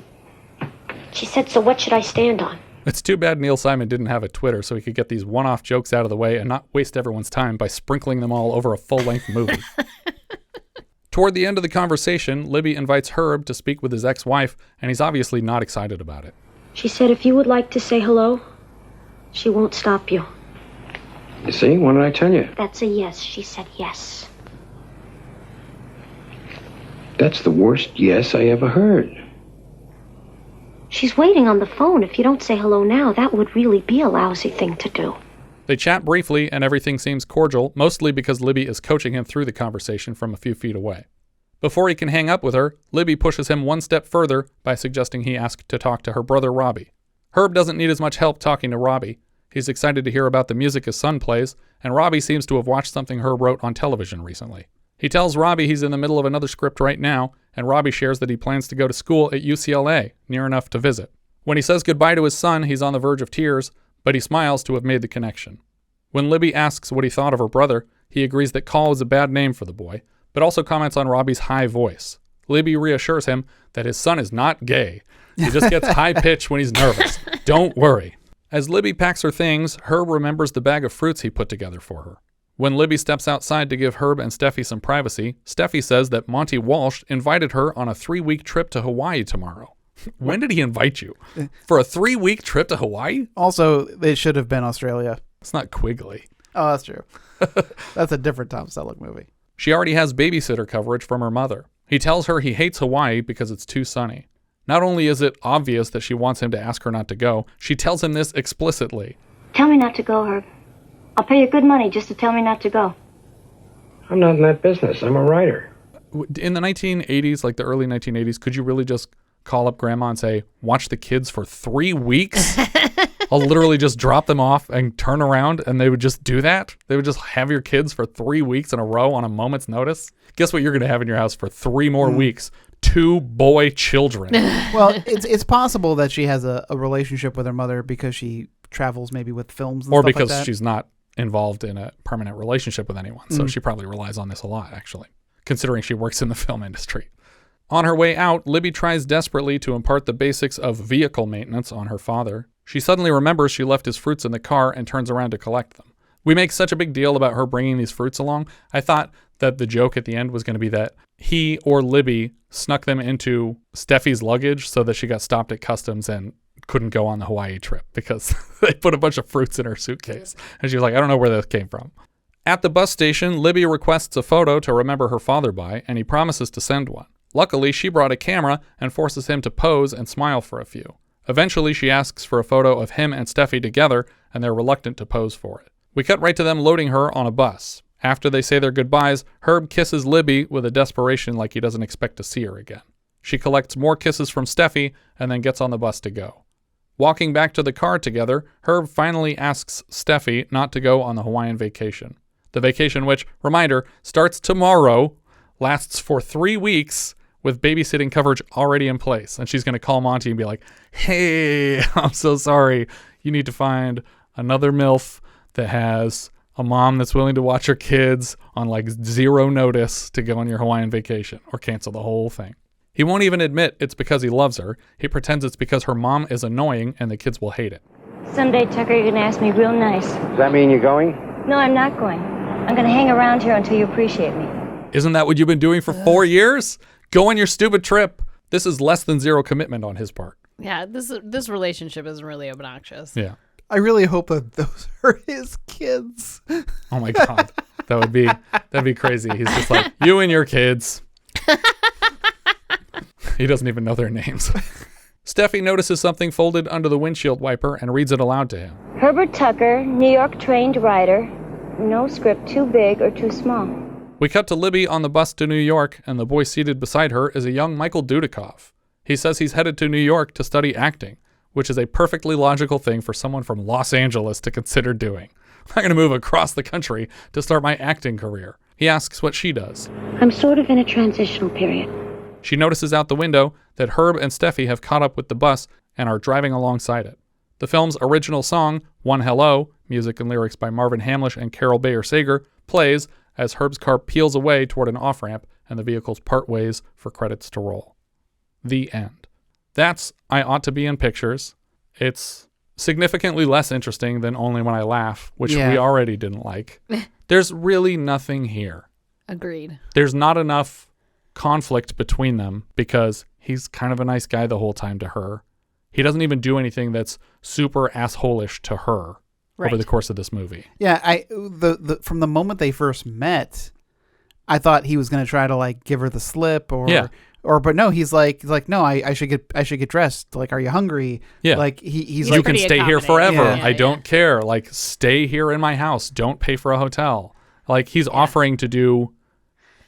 S5: She said, so what should I stand on?
S6: It's too bad Neil Simon didn't have a Twitter so he could get these one-off jokes out of the way and not waste everyone's time by sprinkling them all over a full-length movie. Toward the end of the conversation, Libby invites Herb to speak with his ex-wife, and he's obviously not excited about it.
S5: She said if you would like to say hello, she won't stop you.
S9: You see? What did I tell you?
S5: That's a yes. She said yes.
S9: That's the worst yes I ever heard.
S5: She's waiting on the phone. If you don't say hello now, that would really be a lousy thing to do.
S6: They chat briefly, and everything seems cordial, mostly because Libby is coaching him through the conversation from a few feet away. Before he can hang up with her, Libby pushes him one step further by suggesting he ask to talk to her brother Robbie. Herb doesn't need as much help talking to Robbie. He's excited to hear about the music his son plays, and Robbie seems to have watched something Herb wrote on television recently. He tells Robbie he's in the middle of another script right now, and Robbie shares that he plans to go to school at UCLA, near enough to visit. When he says goodbye to his son, he's on the verge of tears, but he smiles to have made the connection. When Libby asks what he thought of her brother, he agrees that Call is a bad name for the boy, but also comments on Robbie's high voice. Libby reassures him that his son is not gay. He just gets high-pitched when he's nervous. Don't worry. As Libby packs her things, Herb remembers the bag of fruits he put together for her. When Libby steps outside to give Herb and Steffy some privacy, Steffy says that Monte Walsh invited her on a 3-week trip to Hawaii tomorrow. When did he invite you? For a 3-week trip to Hawaii?
S8: Also, it should have been Australia.
S6: It's not Quigley.
S8: Oh, that's true. That's a different Tom Selleck movie.
S6: She already has babysitter coverage from her mother. He tells her he hates Hawaii because it's too sunny. Not only is it obvious that she wants him to ask her not to go, she tells him this explicitly.
S10: Tell me not to go, Herb. I'll pay you good money just to tell me not to go.
S9: I'm not in that business. I'm a writer.
S6: In the 1980s, like the early 1980s, could you really just call up grandma and say, watch the kids for 3 weeks? I'll literally just drop them off and turn around and they would just do that? They would just have your kids for 3 weeks in a row on a moment's notice? Guess what you're going to have in your house for 3 more weeks? 2 boy children.
S8: Well, it's possible that she has a relationship with her mother because she travels maybe with films and
S6: or
S8: stuff
S6: because
S8: like that.
S6: She's not involved in a permanent relationship with anyone. So she probably relies on this a lot, actually, considering she works in the film industry. On her way out, Libby tries desperately to impart the basics of vehicle maintenance on her father. She suddenly remembers she left his fruits in the car and turns around to collect them. We make such a big deal about her bringing these fruits along. I thought that the joke at the end was going to be that he or Libby snuck them into Steffi's luggage so that she got stopped at customs and couldn't go on the Hawaii trip because they put a bunch of fruits in her suitcase. And she was like, I don't know where this came from. At the bus station, Libby requests a photo to remember her father by, and he promises to send one. Luckily, she brought a camera and forces him to pose and smile for a few. Eventually, she asks for a photo of him and Steffy together, and they're reluctant to pose for it. We cut right to them loading her on a bus. After they say their goodbyes, Herb kisses Libby with a desperation like he doesn't expect to see her again. She collects more kisses from Steffy and then gets on the bus to go. Walking back to the car together, Herb finally asks Steffy not to go on the Hawaiian vacation. The vacation which, reminder, starts tomorrow, lasts for 3 weeks, with babysitting coverage already in place. And she's going to call Monte and be like, hey, I'm so sorry. You need to find another MILF that has a mom that's willing to watch her kids on like 0 notice to go on your Hawaiian vacation or cancel the whole thing. He won't even admit it's because he loves her. He pretends it's because her mom is annoying and the kids will hate it.
S10: Someday, Tucker, you're going to ask me real nice.
S9: Does that mean you're going?
S10: No, I'm not going. I'm going to hang around here until you appreciate me.
S6: Isn't that what you've been doing for 4 years? Go on your stupid trip. This is less than 0 commitment on his part.
S7: Yeah, this relationship is really obnoxious.
S6: Yeah.
S8: I really hope that those are his kids.
S6: Oh my God. That'd be crazy. He's just like, you and your kids. He doesn't even know their names. Steffi notices something folded under the windshield wiper and reads it aloud to him.
S10: Herbert Tucker, New York trained writer. No script too big or too small.
S6: We cut to Libby on the bus to New York, and the boy seated beside her is a young Michael Dudikoff. He says he's headed to New York to study acting, which is a perfectly logical thing for someone from Los Angeles to consider doing. I'm going to move across the country to start my acting career. He asks what she does.
S5: I'm sort of in a transitional period.
S6: She notices out the window that Herb and Steffi have caught up with the bus and are driving alongside it. The film's original song, One Hello, music and lyrics by Marvin Hamlish and Carol Bayer Sager, plays as Herb's car peels away toward an off-ramp and the vehicles part ways for credits to roll. The end. That's I Ought to Be in Pictures. It's significantly less interesting than Only When I Laugh, which we already didn't like. There's really nothing here.
S7: Agreed.
S6: There's not enough conflict between them because he's kind of a nice guy the whole time to her. He doesn't even do anything that's super asshole-ish to her over the course of this movie.
S8: Yeah, from the moment they first met, I thought he was going to try to like give her the slip but no, he's like no, I should get dressed. Like, are you hungry?
S6: Yeah,
S8: like he's
S6: you
S8: like,
S6: can stay here forever.
S8: Yeah.
S6: I don't care. Like, stay here in my house. Don't pay for a hotel. Like, he's offering to do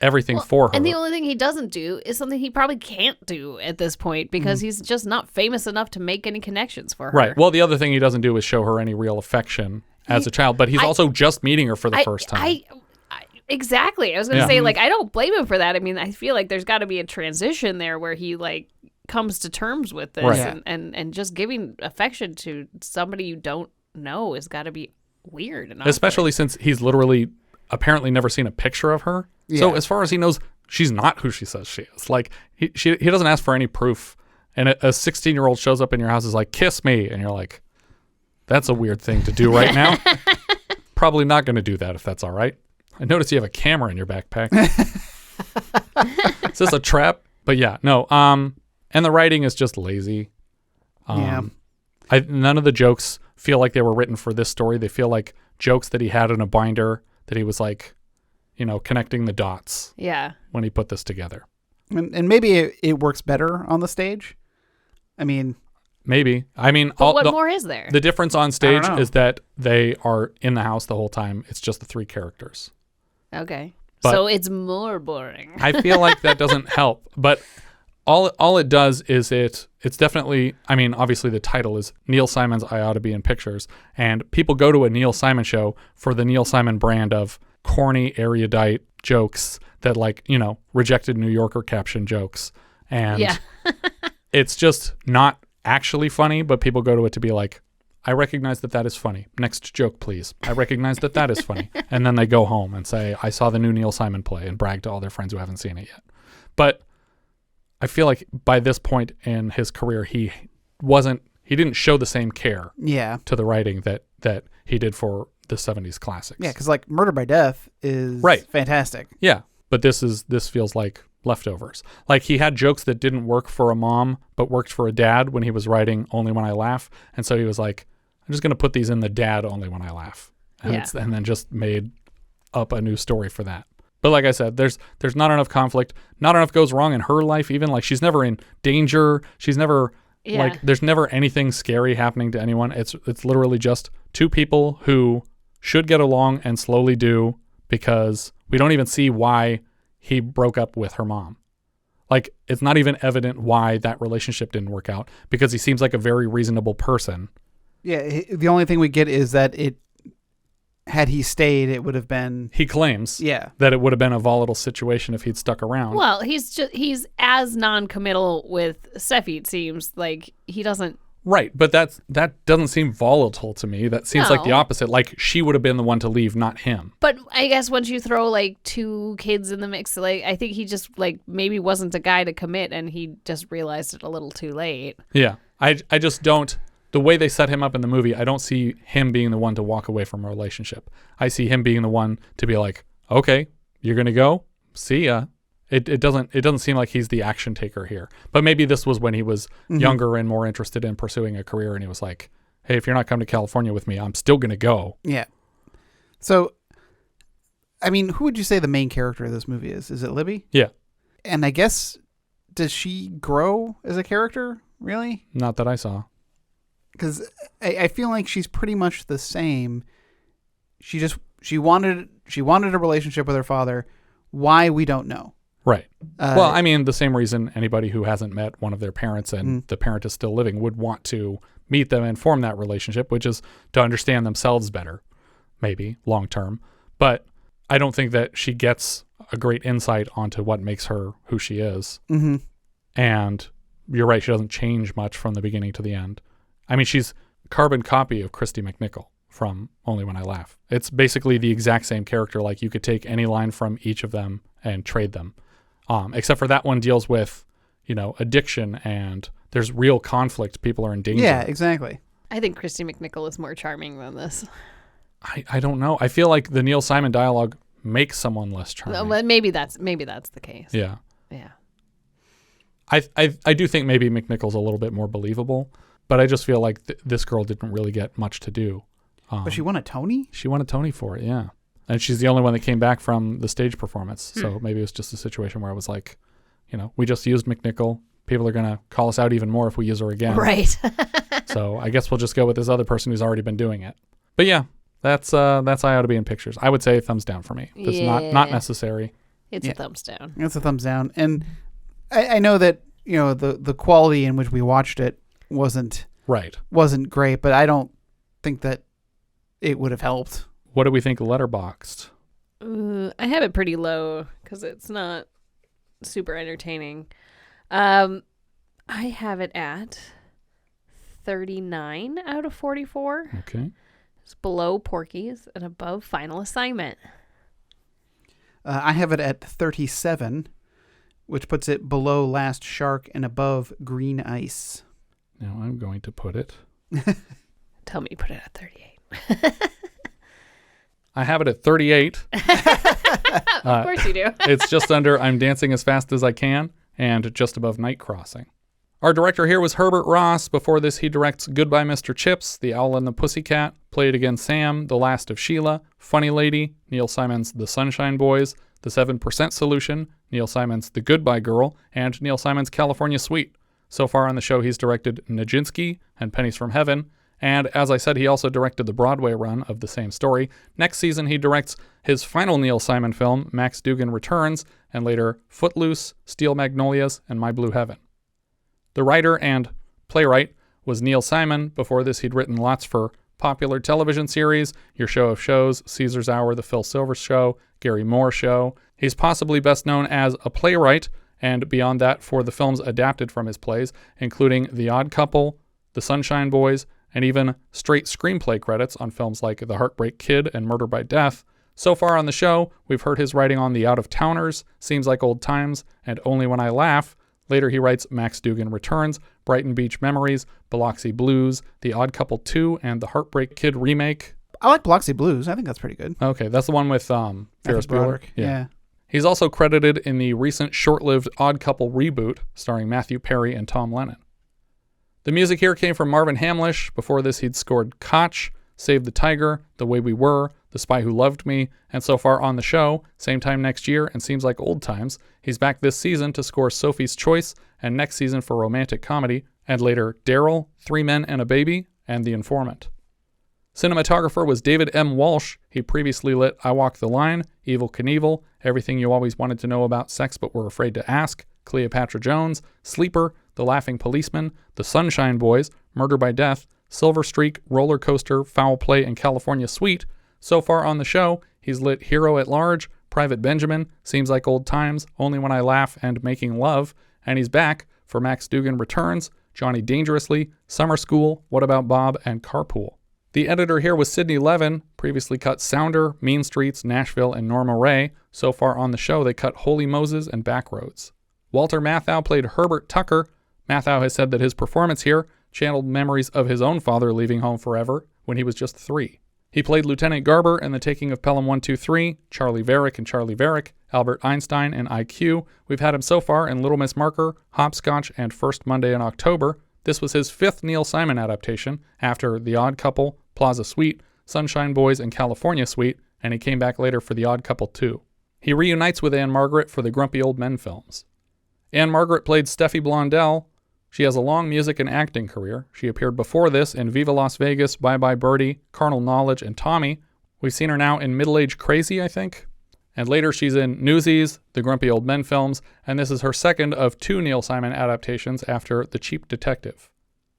S6: everything for her.
S7: And the only thing he doesn't do is something he probably can't do at this point because he's just not famous enough to make any connections for her.
S6: Right. Well, the other thing he doesn't do is show her any real affection as a child, but he's also just meeting her for the first time.
S7: Exactly. I was going to say, like, I don't blame him for that. I mean, I feel like there's got to be a transition there where he, like, comes to terms with this.
S6: Right.
S7: And just giving affection to somebody you don't know has got to be weird. And
S6: especially since he's literally apparently never seen a picture of her. Yeah. So as far as he knows, she's not who she says she is. Like, he doesn't ask for any proof. And a 16-year-old shows up in your house is like, kiss me. And you're like, that's a weird thing to do right now. Probably not going to do that if that's all right. I notice you have a camera in your backpack. Is this a trap? But yeah, no. And the writing is just lazy. None of the jokes feel like they were written for this story. They feel like jokes that he had in a binder that he was like, connecting the dots.
S7: Yeah.
S6: When he put this together.
S8: And maybe it works better on the stage. I mean,
S6: maybe. I mean,
S7: but what more is there?
S6: The difference on stage is that they are in the house the whole time. It's just the three characters.
S7: Okay.
S6: But
S7: so it's more boring.
S6: I feel like that doesn't help. But all it does is it's definitely, I mean, obviously the title is Neil Simon's I Ought to Be in Pictures. And people go to a Neil Simon show for the Neil Simon brand of corny, erudite jokes that, like, rejected New Yorker caption jokes. And it's just not actually funny, but people go to it to be like, I recognize that is funny. Next joke, please. I recognize that is funny. And then they go home and say, I saw the new Neil Simon play, and brag to all their friends who haven't seen it yet. But I feel like by this point in his career, he didn't show the same care to the writing that he did for the 70s classics.
S8: Yeah, because like Murder by Death is fantastic.
S6: Yeah, but this feels like leftovers. Like, he had jokes that didn't work for a mom but worked for a dad when he was writing Only When I Laugh, and so he was like, I'm just going to put these in the dad Only When I Laugh, and then just made up a new story for that. But like I said, there's not enough conflict, not enough goes wrong in her life. Even like, she's never in danger, she's never like, there's never anything scary happening to anyone. It's literally just two people who should get along and slowly do, because we don't even see why he broke up with her mom. Like, it's not even evident why that relationship didn't work out, because he seems like a very reasonable person.
S8: Yeah, the only thing we get is that had he stayed, it would have been...
S6: He claims that it would have been a volatile situation if he'd stuck around.
S7: Well, he's as non-committal with Steffi, it seems. Like, he doesn't...
S6: Right, but that doesn't seem volatile to me. That seems like the opposite. Like, she would have been the one to leave, not him.
S7: But I guess once you throw like two kids in the mix, like, I think he just like maybe wasn't a guy to commit, and he just realized it a little too late.
S6: Yeah, I just don't. The way they set him up in the movie, I don't see him being the one to walk away from a relationship. I see him being the one to be like, okay, you're gonna go, see ya. It doesn't seem like he's the action taker here. But maybe this was when he was younger and more interested in pursuing a career, and he was like, hey, if you're not coming to California with me, I'm still going to go.
S8: Yeah. So, I mean, who would you say the main character of this movie is? Is it Libby?
S6: Yeah.
S8: And I guess, does she grow as a character, really?
S6: Not that I saw.
S8: Because I feel like she's pretty much the same. She wanted a relationship with her father, Why, we don't know.
S6: Right. Well, I mean, the same reason anybody who hasn't met one of their parents and the parent is still living would want to meet them and form that relationship, which is to understand themselves better, maybe long term. But I don't think that she gets a great insight onto what makes her who she is.
S8: Mm-hmm.
S6: And you're right, she doesn't change much from the beginning to the end. I mean, she's a carbon copy of Christy McNichol from Only When I Laugh. It's basically the exact same character. Like, you could take any line from each of them and trade them. Except for that one deals with, addiction, and there's real conflict. People are in danger.
S8: Yeah, exactly.
S7: I think Christy McNichol is more charming than this.
S6: I don't know. I feel like the Neil Simon dialogue makes someone less charming.
S7: Well, maybe that's the case.
S6: Yeah.
S7: Yeah.
S6: I do think maybe McNichol's a little bit more believable, but I just feel like this girl didn't really get much to do.
S8: But she won a Tony?
S6: She won a Tony for it, yeah. And she's the only one that came back from the stage performance. So maybe it was just a situation where I was like, we just used McNichol. People are going to call us out even more if we use her again.
S7: Right.
S6: So I guess we'll just go with this other person who's already been doing it. But yeah, that's I Ought to Be in Pictures. I would say thumbs down for me. It's not necessary.
S7: It's a thumbs down.
S8: It's a thumbs down. And I know that, the quality in which we watched it wasn't great, but I don't think that it would have helped.
S6: What do we think Letterboxd?
S7: I have it pretty low because it's not super entertaining. I have it at 39 out of 44.
S6: Okay.
S7: It's below Porky's and above Final Assignment.
S8: I have it at 37, which puts it below Last Shark and above Green Ice.
S6: Now I'm going to put it.
S7: Tell me you put it at 38.
S6: I have it at 38.
S7: Of course you do.
S6: It's just under I'm Dancing as Fast as I Can and just above Night Crossing. Our director here was Herbert Ross. Before this, he directs Goodbye Mr. Chips, The Owl and the Pussycat, Play It Again Sam, The Last of Sheila, Funny Lady, Neil Simon's The Sunshine Boys, The 7% Solution, Neil Simon's The Goodbye Girl, and Neil Simon's California Suite. So far on the show, he's directed Nijinsky and Pennies from Heaven. And as I said, he also directed the Broadway run of the same story. Next season, he directs his final Neil Simon film, Max Dugan Returns, and later Footloose, Steel Magnolias, and My Blue Heaven. The writer and playwright was Neil Simon. Before this, he'd written lots for popular television series, Your Show of Shows, Caesar's Hour, The Phil Silvers Show, Gary Moore Show. He's possibly best known as a playwright, and beyond that for the films adapted from his plays, including The Odd Couple, The Sunshine Boys, and even straight screenplay credits on films like The Heartbreak Kid and Murder by Death. So far on the show, we've heard his writing on The Out of Towners, Seems Like Old Times, and Only When I Laugh. Later he writes Max Dugan Returns, Brighton Beach Memories, Biloxi Blues, The Odd Couple 2, and The Heartbreak Kid remake.
S8: I like Biloxi Blues. I think that's pretty good.
S6: Okay, that's the one with Ferris Bueller.
S8: Yeah.
S6: He's also credited in the recent short-lived Odd Couple reboot starring Matthew Perry and Tom Lennon. The music here came from Marvin Hamlish. Before this, he'd scored Koch, Save the Tiger, The Way We Were, The Spy Who Loved Me, and so far on the show, same time next year and Seems Like Old Times, he's back this season to score Sophie's Choice and next season for romantic comedy, and later Daryl, 3 Men and a Baby, and The Informant. Cinematographer was David M. Walsh. He previously lit I Walk the Line, Evel Knievel, Everything You Always Wanted to Know About Sex But Were Afraid to Ask, Cleopatra Jones, Sleeper, The Laughing Policeman, The Sunshine Boys, Murder by Death, Silver Streak, Roller Coaster, Foul Play, and California Suite. So far on the show, he's lit Hero at Large, Private Benjamin, Seems Like Old Times, Only When I Laugh, and Making Love. And he's back for Max Dugan Returns, Johnny Dangerously, Summer School, What About Bob, and Carpool. The editor here was Sidney Levin, previously cut Sounder, Mean Streets, Nashville, and Norma Ray. So far on the show, they cut Holy Moses and Backroads. Walter Matthau played Herbert Tucker. Matthau has said that his performance here channeled memories of his own father leaving home forever when he was just 3. He played Lieutenant Garber in The Taking of Pelham 123, Charlie Varick and Charlie Varick, Albert Einstein, and IQ. We've had him so far in Little Miss Marker, Hopscotch, and First Monday in October. This was his 5th Neil Simon adaptation after The Odd Couple, Plaza Suite, Sunshine Boys, and California Suite, and he came back later for The Odd Couple 2. He reunites with Ann-Margret for the Grumpy Old Men films. Ann-Margret played Steffy Blondell. She has a long music and acting career. She appeared before this in Viva Las Vegas, Bye Bye Birdie, Carnal Knowledge, and Tommy. We've seen her now in Middle Age Crazy, I think. And later she's in Newsies, the Grumpy Old Men films, and this is her second of 2 Neil Simon adaptations after The Cheap Detective.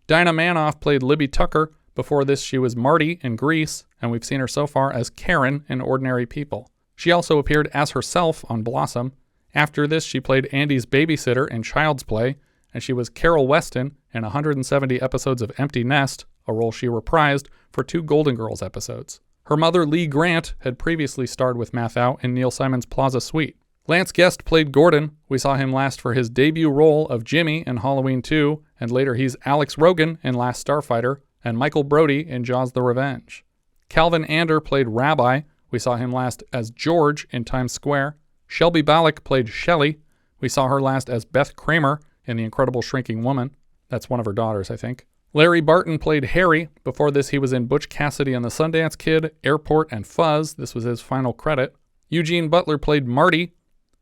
S6: Dinah Manoff played Libby Tucker. Before this, she was Marty in Grease, and we've seen her so far as Karen in Ordinary People. She also appeared as herself on Blossom. After this, she played Andy's babysitter in Child's Play, and she was Carol Weston in 170 episodes of Empty Nest, a role she reprised for 2 Golden Girls episodes. Her mother, Lee Grant, had previously starred with Matthau in Neil Simon's Plaza Suite. Lance Guest played Gordon. We saw him last for his debut role of Jimmy in Halloween 2, and later he's Alex Rogan in Last Starfighter, and Michael Brody in Jaws the Revenge. Calvin Ander played Rabbi. We saw him last as George in Times Square. Shelby Ballack played Shelley. We saw her last as Beth Kramer in The Incredible Shrinking Woman. That's one of her daughters, I think. Larry Barton played Harry. Before this, he was in Butch Cassidy and the Sundance Kid, Airport, and Fuzz. This was his final credit. Eugene Butler played Marty.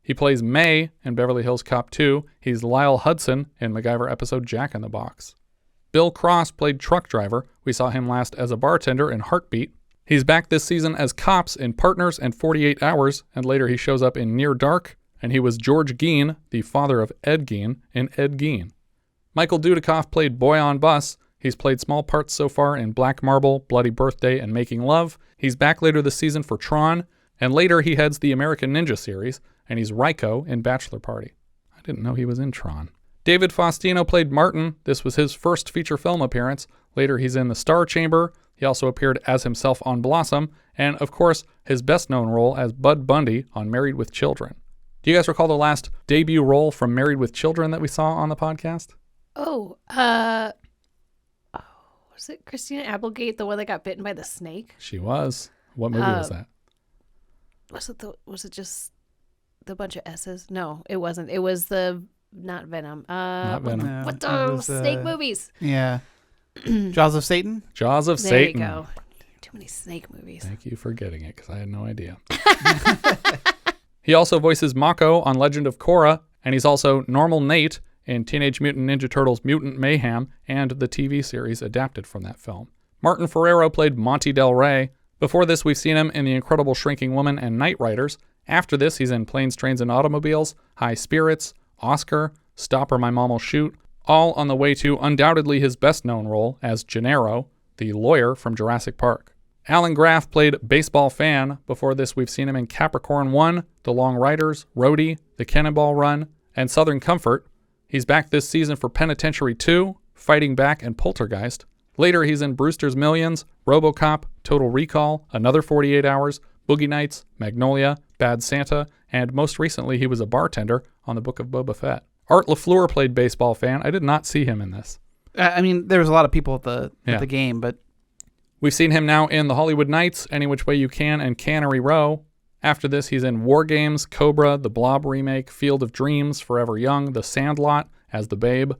S6: He plays May in Beverly Hills Cop 2. He's Lyle Hudson in MacGyver episode Jack in the Box. Bill Cross played Truck Driver. We saw him last as a bartender in Heartbeat. He's back this season as Cops in Partners and 48 Hours, and later he shows up in Near Dark, and he was George Gein, the father of Ed Gein, in Ed Gein. Michael Dudikoff played Boy on Bus. He's played small parts so far in Black Marble, Bloody Birthday, and Making Love. He's back later this season for Tron, and later he heads the American Ninja series, and he's Ryko in Bachelor Party. I didn't know he was in Tron. David Faustino played Martin. This was his first feature film appearance. Later he's in The Star Chamber. He also appeared as himself on Blossom, and of course, his best-known role as Bud Bundy on Married with Children. Do you guys recall the last debut role from Married with Children that we saw on the podcast?
S7: Was it Christina Applegate, the one that got bitten by the snake?
S6: She was. What movie was that?
S7: Was it just the bunch of S's? No, it wasn't. It was not Venom.
S6: Not Venom.
S8: No,
S7: what
S8: it
S7: those
S8: was,
S7: snake movies?
S8: Yeah. Jaws of Satan?
S6: Jaws of
S7: There
S6: Satan.
S7: you go. Too many snake movies.
S6: Thank you for getting it, because I had no idea. He also voices Mako on Legend of Korra, and he's also Normal Nate in Teenage Mutant Ninja Turtles Mutant Mayhem and the TV series adapted from that film. Martin Ferrero played Monte Del Rey. Before this, we've seen him in The Incredible Shrinking Woman and Night Riders. After this, he's in Planes, Trains, and Automobiles, High Spirits, Oscar, Stop or My Mom Will Shoot, all on the way to undoubtedly his best-known role as Gennaro, the lawyer from Jurassic Park. Alan Graff played Baseball Fan. Before this, we've seen him in Capricorn 1, The Long Riders, Rhodey, The Cannonball Run, and Southern Comfort. He's back this season for Penitentiary 2, Fighting Back, and Poltergeist. Later, he's in Brewster's Millions, RoboCop, Total Recall, Another 48 Hours, Boogie Nights, Magnolia, Bad Santa, and most recently he was a bartender on The Book of Boba Fett. Art LaFleur played Baseball Fan. I did not see him in this.
S8: I mean, there was a lot of people at the game, but...
S6: We've seen him now in The Hollywood Knights, Any Which Way You Can, and Cannery Row. After this, he's in War Games, Cobra, The Blob Remake, Field of Dreams, Forever Young, The Sandlot as the Babe,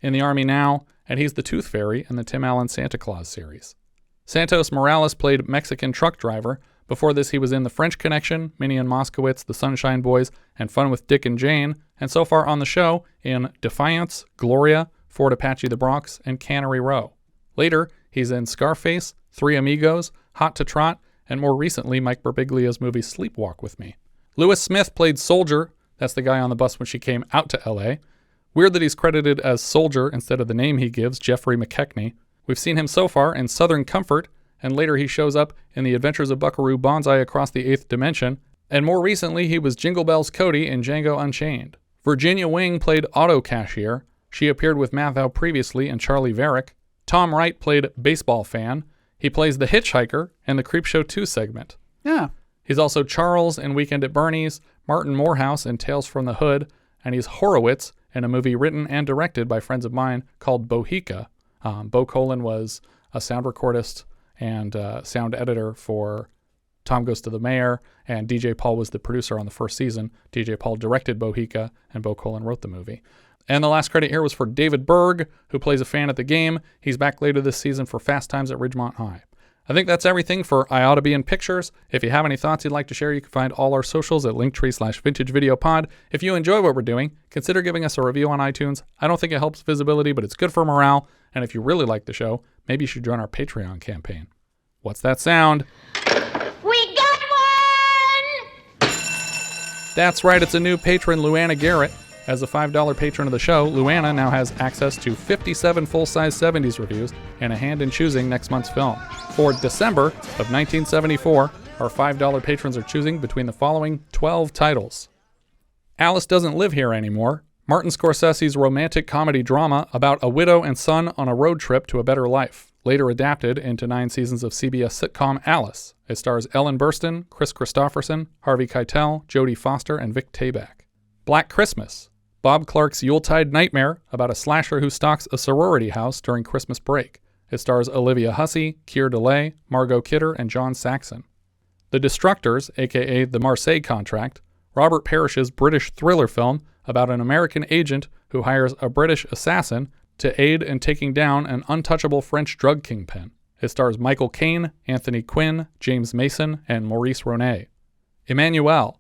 S6: In the Army Now, and he's the Tooth Fairy in the Tim Allen Santa Claus series. Santos Morales played Mexican truck driver. Before this, he was in The French Connection, Minnie and Moskowitz, The Sunshine Boys, and Fun with Dick and Jane, and so far on the show in Defiance, Gloria, Fort Apache the Bronx, and Cannery Row. Later, he's in Scarface, Three Amigos, Hot to Trot, and more recently, Mike Birbiglia's movie Sleepwalk with Me. Lewis Smith played Soldier. That's the guy on the bus when she came out to L.A. Weird that he's credited as Soldier instead of the name he gives, Jeffrey McKechnie. We've seen him so far in Southern Comfort, and later he shows up in The Adventures of Buckaroo Banzai Across the Eighth Dimension, and more recently he was Jingle Bells Cody in Django Unchained. Virginia Wing played Auto Cashier. She appeared with Matthau previously in Charlie Varick. Tom Wright played Baseball Fan. He plays the Hitchhiker in the Creepshow 2 segment.
S8: Yeah.
S6: He's also Charles in Weekend at Bernie's, Martin Morehouse in Tales from the Hood, and he's Horowitz in a movie written and directed by friends of mine called Bohica. Bo Colin was a sound recordist and sound editor for Tom Goes to the Mayor, and DJ Paul was the producer on the first season. DJ Paul directed Bohica, and Bo Colin wrote the movie. And the last credit here was for David Berg, who plays a fan at the game. He's back later this season for Fast Times at Ridgemont High. I think that's everything for I Ought to Be in Pictures. If you have any thoughts you'd like to share, you can find all our socials at linktree/vintagevideopod. If you enjoy what we're doing, consider giving us a review on iTunes. I don't think it helps visibility, but it's good for morale. And if you really like the show, maybe you should join our Patreon campaign. What's that sound?
S5: We got one!
S6: That's right, it's a new patron, Luana Garrett. As a $5 patron of the show, Luana now has access to 57 full-size 70s reviews and a hand in choosing next month's film. For December of 1974, our $5 patrons are choosing between the following 12 titles. Alice Doesn't Live Here Anymore, Martin Scorsese's romantic comedy drama about a widow and son on a road trip to a better life, later adapted into 9 seasons of CBS sitcom Alice. It stars Ellen Burstyn, Chris Christopherson, Harvey Keitel, Jodie Foster, and Vic Tayback. Black Christmas, Bob Clark's Yuletide nightmare about a slasher who stalks a sorority house during Christmas break. It stars Olivia Hussey, Keir Dullea, Margot Kidder, and John Saxon. The Destructors, aka The Marseille Contract, Robert Parrish's British thriller film about an American agent who hires a British assassin to aid in taking down an untouchable French drug kingpin. It stars Michael Caine, Anthony Quinn, James Mason, and Maurice Ronet. Emmanuel,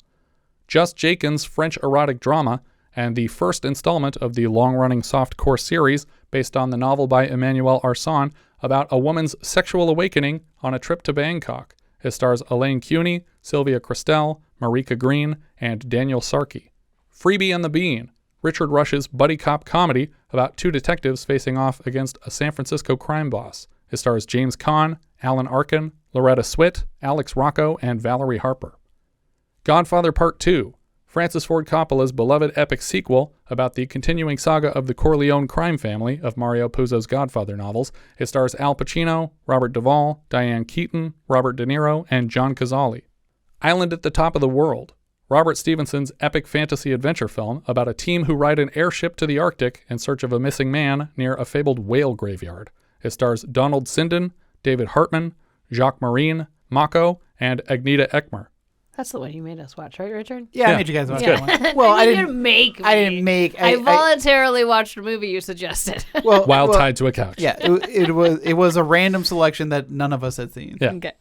S6: Just Jakin's French erotic drama and the first installment of the long-running softcore series based on the novel by Emmanuel Arsan about a woman's sexual awakening on a trip to Bangkok. It stars Elaine Cuny, Sylvia Christel, Marika Green, and Daniel Sarkey. Freebie and the Bean, Richard Rush's buddy cop comedy about 2 detectives facing off against a San Francisco crime boss. It stars James Caan, Alan Arkin, Loretta Swit, Alex Rocco, and Valerie Harper. Godfather Part 2, Francis Ford Coppola's beloved epic sequel about the continuing saga of the Corleone crime family of Mario Puzo's Godfather novels. It stars Al Pacino, Robert Duvall, Diane Keaton, Robert De Niro, and John Cazale. Island at the Top of the World, Robert Stevenson's epic fantasy adventure film about a team who ride an airship to the Arctic in search of a missing man near a fabled whale graveyard. It stars Donald Sinden, David Hartman, Jacques Marine, Mako, and Agneta Ekmer.
S7: That's the one you made us watch, right, Richard?
S8: Yeah, I made you guys watch that one.
S7: Well, I didn't make me.
S8: I didn't make.
S7: I voluntarily watched a movie you suggested.
S6: While tied to a couch.
S8: Yeah, it was a random selection that none of us had seen.
S6: Yeah.
S7: Okay.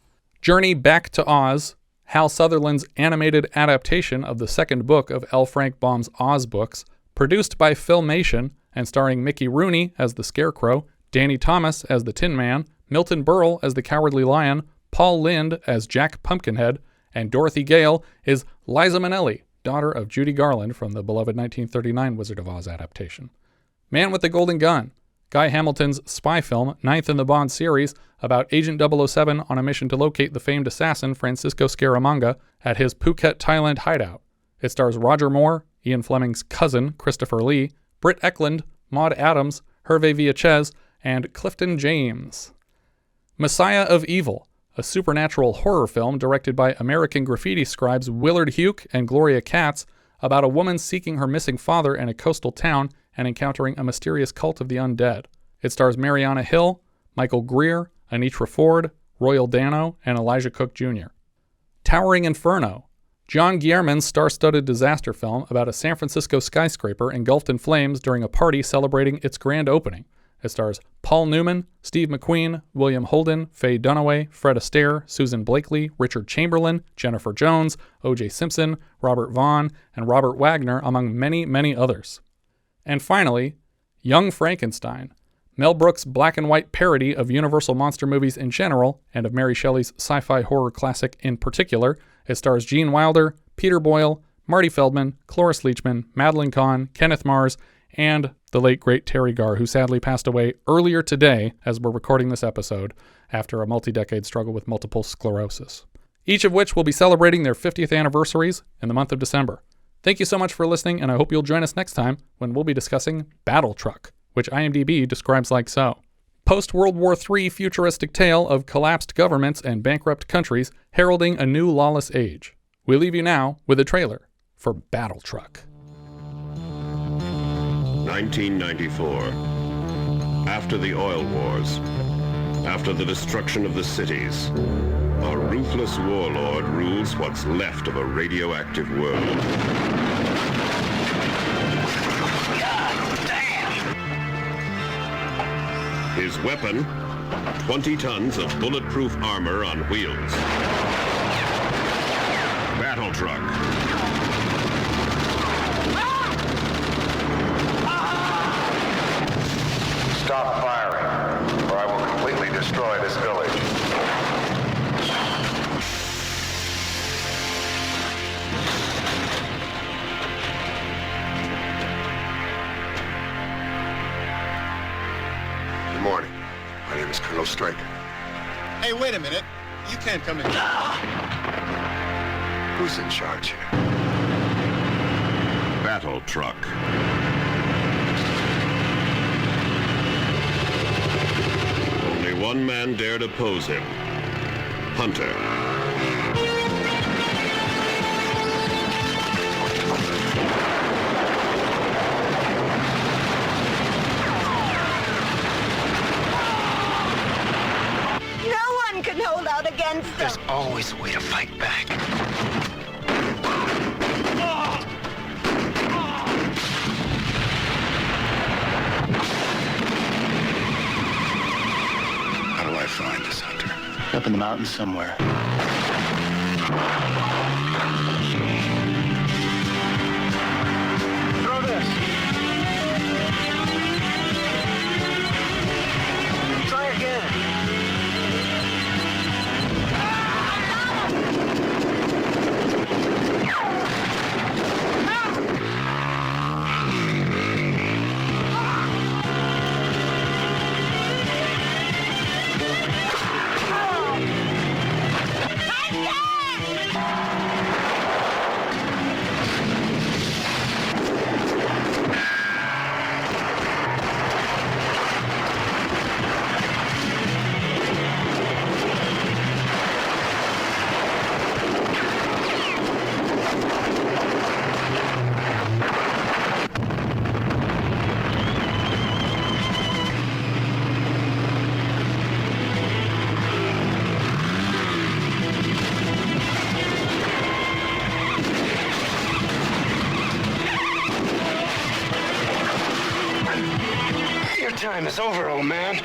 S6: Journey Back to Oz, Hal Sutherland's animated adaptation of the second book of L. Frank Baum's Oz books, produced by Filmation and starring Mickey Rooney as the Scarecrow, Danny Thomas as the Tin Man, Milton Berle as the Cowardly Lion, Paul Lynde as Jack Pumpkinhead, and Dorothy Gale is Liza Minnelli, daughter of Judy Garland from the beloved 1939 Wizard of Oz adaptation. Man with the Golden Gun, Guy Hamilton's spy film, 9th in the Bond series, about Agent 007 on a mission to locate the famed assassin Francisco Scaramanga at his Phuket, Thailand hideout. It stars Roger Moore, Ian Fleming's cousin, Christopher Lee, Britt Eklund, Maud Adams, Hervé Villachez, and Clifton James. Messiah of Evil, a supernatural horror film directed by American graffiti scribes Willard Huke and Gloria Katz about a woman seeking her missing father in a coastal town and encountering a mysterious cult of the undead. It stars Mariana Hill, Michael Greer, Anitra Ford, Royal Dano, and Elijah Cook Jr. Towering Inferno, John Guillermin's star-studded disaster film about a San Francisco skyscraper engulfed in flames during a party celebrating its grand opening. It stars Paul Newman, Steve McQueen, William Holden, Faye Dunaway, Fred Astaire, Susan Blakely, Richard Chamberlain, Jennifer Jones, O.J. Simpson, Robert Vaughn, and Robert Wagner, among many, many others. And finally, Young Frankenstein, Mel Brooks' black and white parody of Universal monster movies in general, and of Mary Shelley's sci-fi horror classic in particular. It stars Gene Wilder, Peter Boyle, Marty Feldman, Cloris Leachman, Madeline Kahn, Kenneth Mars, and the late great Terry Garr, who sadly passed away earlier today as we're recording this episode after a multi-decade struggle with multiple sclerosis. Each of which will be celebrating their 50th anniversaries in the month of December. Thank you so much for listening, and I hope you'll join us next time when we'll be discussing Battle Truck, which IMDb describes like so. Post-World War III futuristic tale of collapsed governments and bankrupt countries heralding a new lawless age. We leave you now with a trailer for Battle Truck.
S13: 1994. After the oil wars, after the destruction of the cities, a ruthless warlord rules what's left of a radioactive world. His weapon, 20 tons of bulletproof armor on wheels. Battle Truck.
S14: Stop firing, or I will completely destroy this village.
S15: Hey, wait a minute. You can't come in.
S2: Who's in charge here?
S13: Battle truck. Only one man dared oppose him. Hunter.
S16: No one can hold out against them.
S2: There's always a way to fight back.
S15: How do I find this hunter? Up in the mountains somewhere.
S9: Throw this. Try again.
S14: Time is over, old man.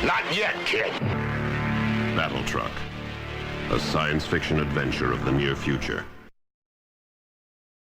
S14: Not yet, kid.
S13: Battle truck. A science fiction adventure of the near future.